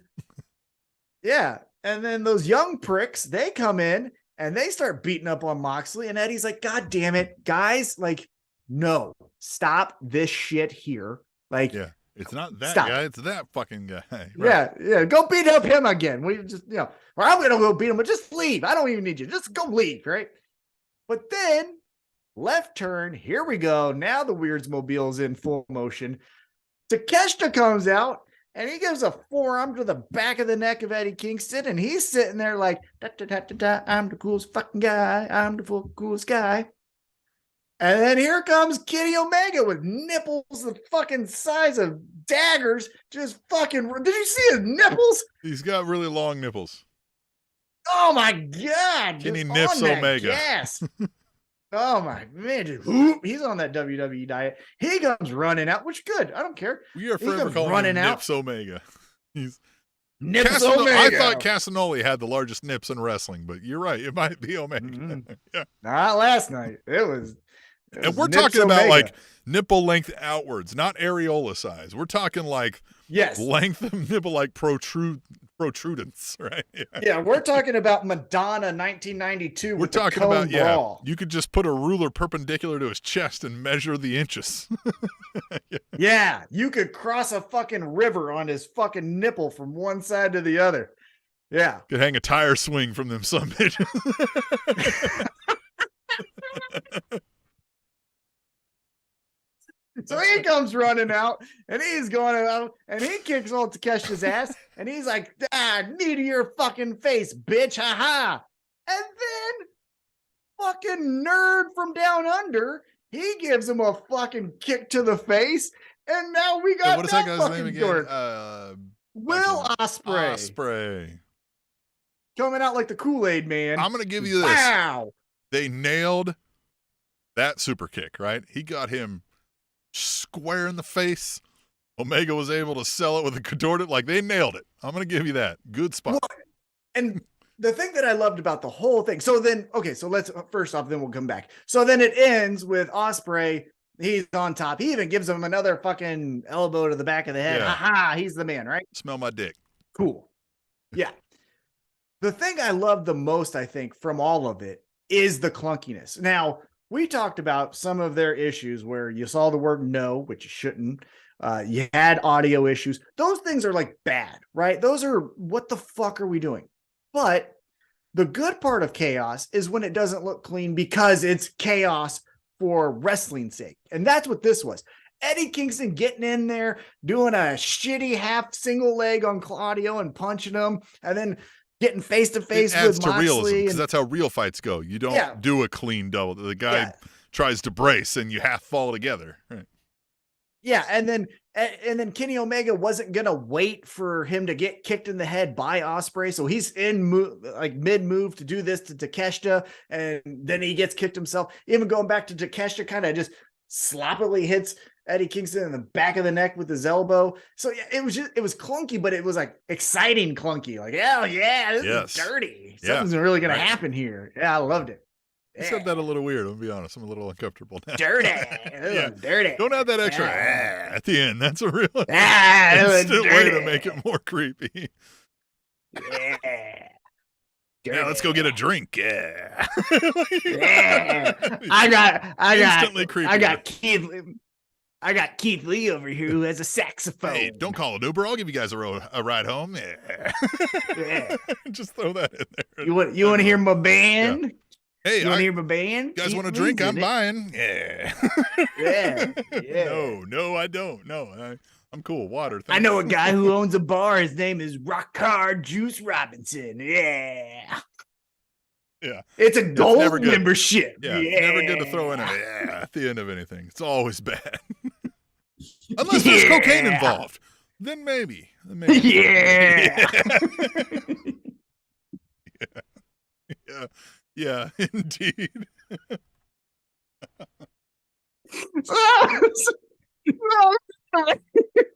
and then those young pricks, they come in and they start beating up on Moxley. And Eddie's like, God damn it, guys. Like, no, stop this shit here. Like, yeah, it's not that guy. It's that fucking guy. Right. Yeah. Go beat up him again. We just, or I'm going to go beat him, but just leave. I don't even need you. Just go leave. Right. But then left turn. Here we go. Now the Weirds Mobile's in full motion. Takeshita comes out. And he gives a forearm to the back of the neck of Eddie Kingston. And he's sitting there like, I'm the coolest fucking guy. I'm the coolest guy. And then here comes Kenny Omega with nipples the fucking size of daggers. Just fucking, did you see his nipples? He's got really long nipples. Oh my God. Kenny nips Omega. Yes. Oh my man, he's on that WWE diet. He comes running out, which good. I don't care. We are forever calling him Nips Omega. He's Nips Omega. I thought Castagnoli had the largest nips in wrestling, but you're right. It might be Omega. Mm-hmm. Yeah. Not last night. It was and we're talking about like nipple length outwards, not areola size. We're talking like length of nipple, like protrudence, right? Yeah, we're talking about Madonna 1992. We're talking about brawl. You could just put a ruler perpendicular to his chest and measure the inches. Yeah, you could cross a fucking river on his fucking nipple from one side to the other. Yeah, could hang a tire swing from them some bitches. So he comes running out, and he's going out, and he kicks old Takeshita's ass, and he's like, knee to your fucking face, bitch, haha. And then, fucking nerd from down under, he gives him a fucking kick to the face, and now we got what is that guy's name again? Will Ospreay. Ospreay. Coming out like the Kool-Aid man. I'm going to give you this. Wow. They nailed that super kick, right? He got him square in the face. Omega was able to sell it with a contorted. Like, they nailed it. I'm going to give you that. Good spot. Well, and the thing that I loved about the whole thing. So then, okay, so let's first off, then we'll come back. So then it ends with Ospreay. He's on top. He even gives him another fucking elbow to the back of the head. Ha! He's the man, right? Smell my dick. Cool. Yeah. The thing I love the most, I think, from all of it is the clunkiness. Now, we talked about some of their issues where you saw the word no, which you shouldn't, You had audio issues. Those things are like bad, right? Those are, what the fuck are we doing? But the good part of chaos is when it doesn't look clean because it's chaos for wrestling's sake. And that's what this was. Eddie Kingston getting in there, doing a shitty half single leg on Claudio and punching him, and then getting face to face with Moxley. Realism, because that's how real fights go. You don't do a clean double. The guy tries to brace and you half fall together. Right. Yeah, and then Kenny Omega wasn't gonna wait for him to get kicked in the head by Ospreay, so he's in mid move to do this to Takeshita, and then he gets kicked himself. Even going back to Takeshita, kind of just sloppily hits Eddie Kingston in the back of the neck with his elbow. So yeah, it was clunky, but it was like exciting clunky. Like, hell yeah, this is dirty. Something's really gonna happen here. Yeah, I loved it. You said that a little weird. I'll be honest. I'm a little uncomfortable now. Dirty. Dirty. Don't add that extra at the end. That's a real instant way to make it more creepy. Yeah. Yeah, let's go get a drink. Yeah. I got Keith Lee over here who has a saxophone. Hey, don't call an Uber. I'll give you guys a ride home. Yeah. Just throw that in there. You want to hear my band? Yeah. Hey, you want to hear my band? You guys want a drink? I'm buying. Yeah. Yeah. No, I don't. No, I'm cool. Water. I know a guy who owns a bar. His name is Rock Hard Juice Robinson. Yeah. Yeah. It's a gold membership. Yeah. Never good to throw in at the end of anything. It's always bad. Unless there's cocaine involved. Then maybe. Yeah, indeed.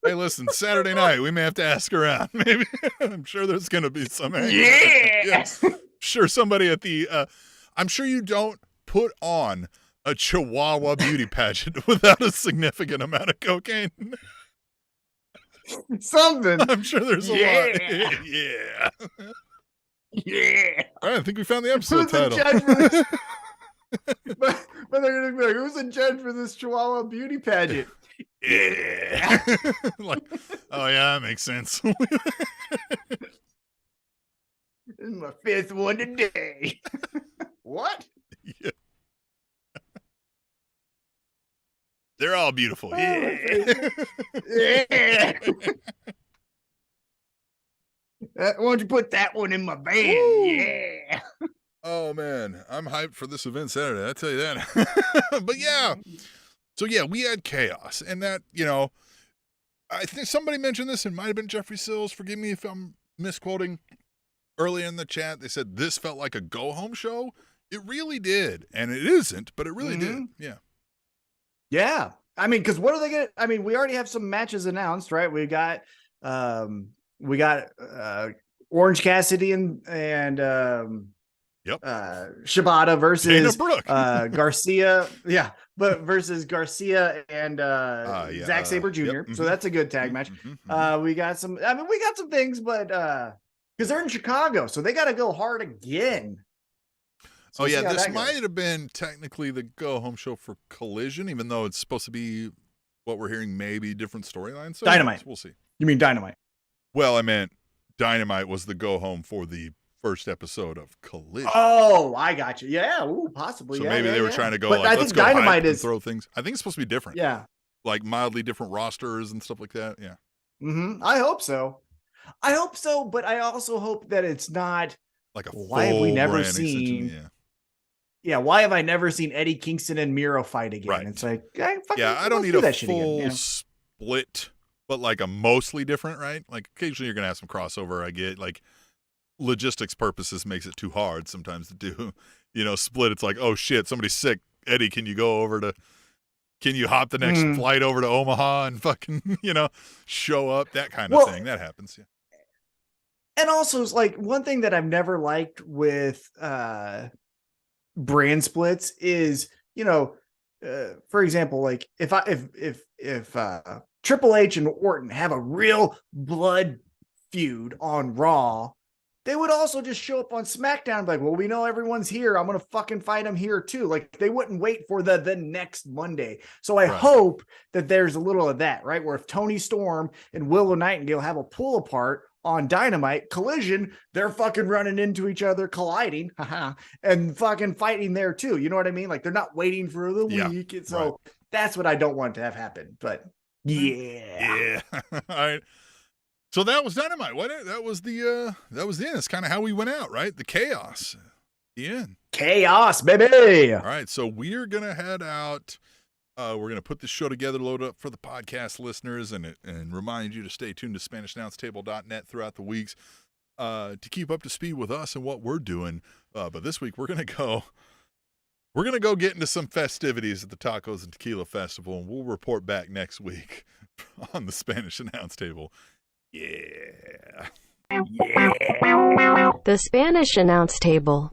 Hey, listen, Saturday night, we may have to ask around. Maybe. I'm sure there's going to be some. Yes. Sure, somebody at the, I'm sure you don't put on a Chihuahua beauty pageant without a significant amount of cocaine. Something. I'm sure there's a lot. Yeah. Yeah. All right, I think we found the episode title. But they're going to be like, who's the judge for this Chihuahua beauty pageant? Yeah. Like, oh, yeah, that makes sense. This is my fifth one today. What? Yeah. They're all beautiful. Yeah. Why don't you put that one in my band? Woo. Yeah. Oh, man. I'm hyped for this event Saturday. I tell you that. But yeah. So, yeah, we had chaos. And that, I think somebody mentioned this. It might have been Jeffrey Sills. Forgive me if I'm misquoting. Early in the chat, they said this felt like a go-home show. It really did. And it isn't, but it really did. Yeah. Yeah. I mean, because what are they going to... I mean, we already have some matches announced, right? We got Orange Cassidy and Shibata versus Garcia. Yeah. But versus Garcia and Zack Sabre Jr. Yep. So that's a good tag match. We got some things, but because they're in Chicago, so they got to go hard again. So this might have been technically the go-home show for Collision, even though it's supposed to be what we're hearing, maybe different storylines. So Dynamite. We'll see. You mean Dynamite? Well, I meant Dynamite was the go-home for the first episode of Collision. Oh, I got you. Yeah, possibly. So maybe they were trying to go but I let's think go Dynamite and throw things. I think it's supposed to be different. Yeah. Like mildly different rosters and stuff like that. Yeah. I hope so. But I also hope that it's not like a why have we never seen why have I never seen Eddie Kingston and Miro fight again? Right. It's like, I don't need a full split, but like a mostly different, right? Like occasionally you're going to have some crossover. I get like logistics purposes makes it too hard sometimes to do, split. It's like, oh shit, somebody's sick. Eddie, can you hop the next flight over to Omaha and fucking, show up? That kind of thing. That happens. Yeah. And also it's like one thing that I've never liked with, brand splits is, for example, like if Triple H and Orton have a real blood feud on Raw, they would also just show up on SmackDown like, well, we know everyone's here. I'm going to fucking fight them here too. Like they wouldn't wait for the next Monday. So I hope that there's a little of that, right? Where if Tony Storm and Willow Nightingale have a pull apart on Dynamite, Collision, they're fucking running into each other, colliding, and fucking fighting there too. You know what I mean? Like they're not waiting for the week. And so that's what I don't want to have happen. But yeah. All right. So that was Dynamite, wasn't it? That was the end. That's kind of how we went out, right? The chaos. The end. Chaos, baby. All right. So we're gonna head out. We're gonna put this show together, load up for the podcast listeners, and remind you to stay tuned to SpanishAnnounceTable.net throughout the weeks to keep up to speed with us and what we're doing. But this week we're gonna go get into some festivities at the Tacos and Tequila Festival, and we'll report back next week on the Spanish Announce Table. Yeah. The Spanish Announce Table.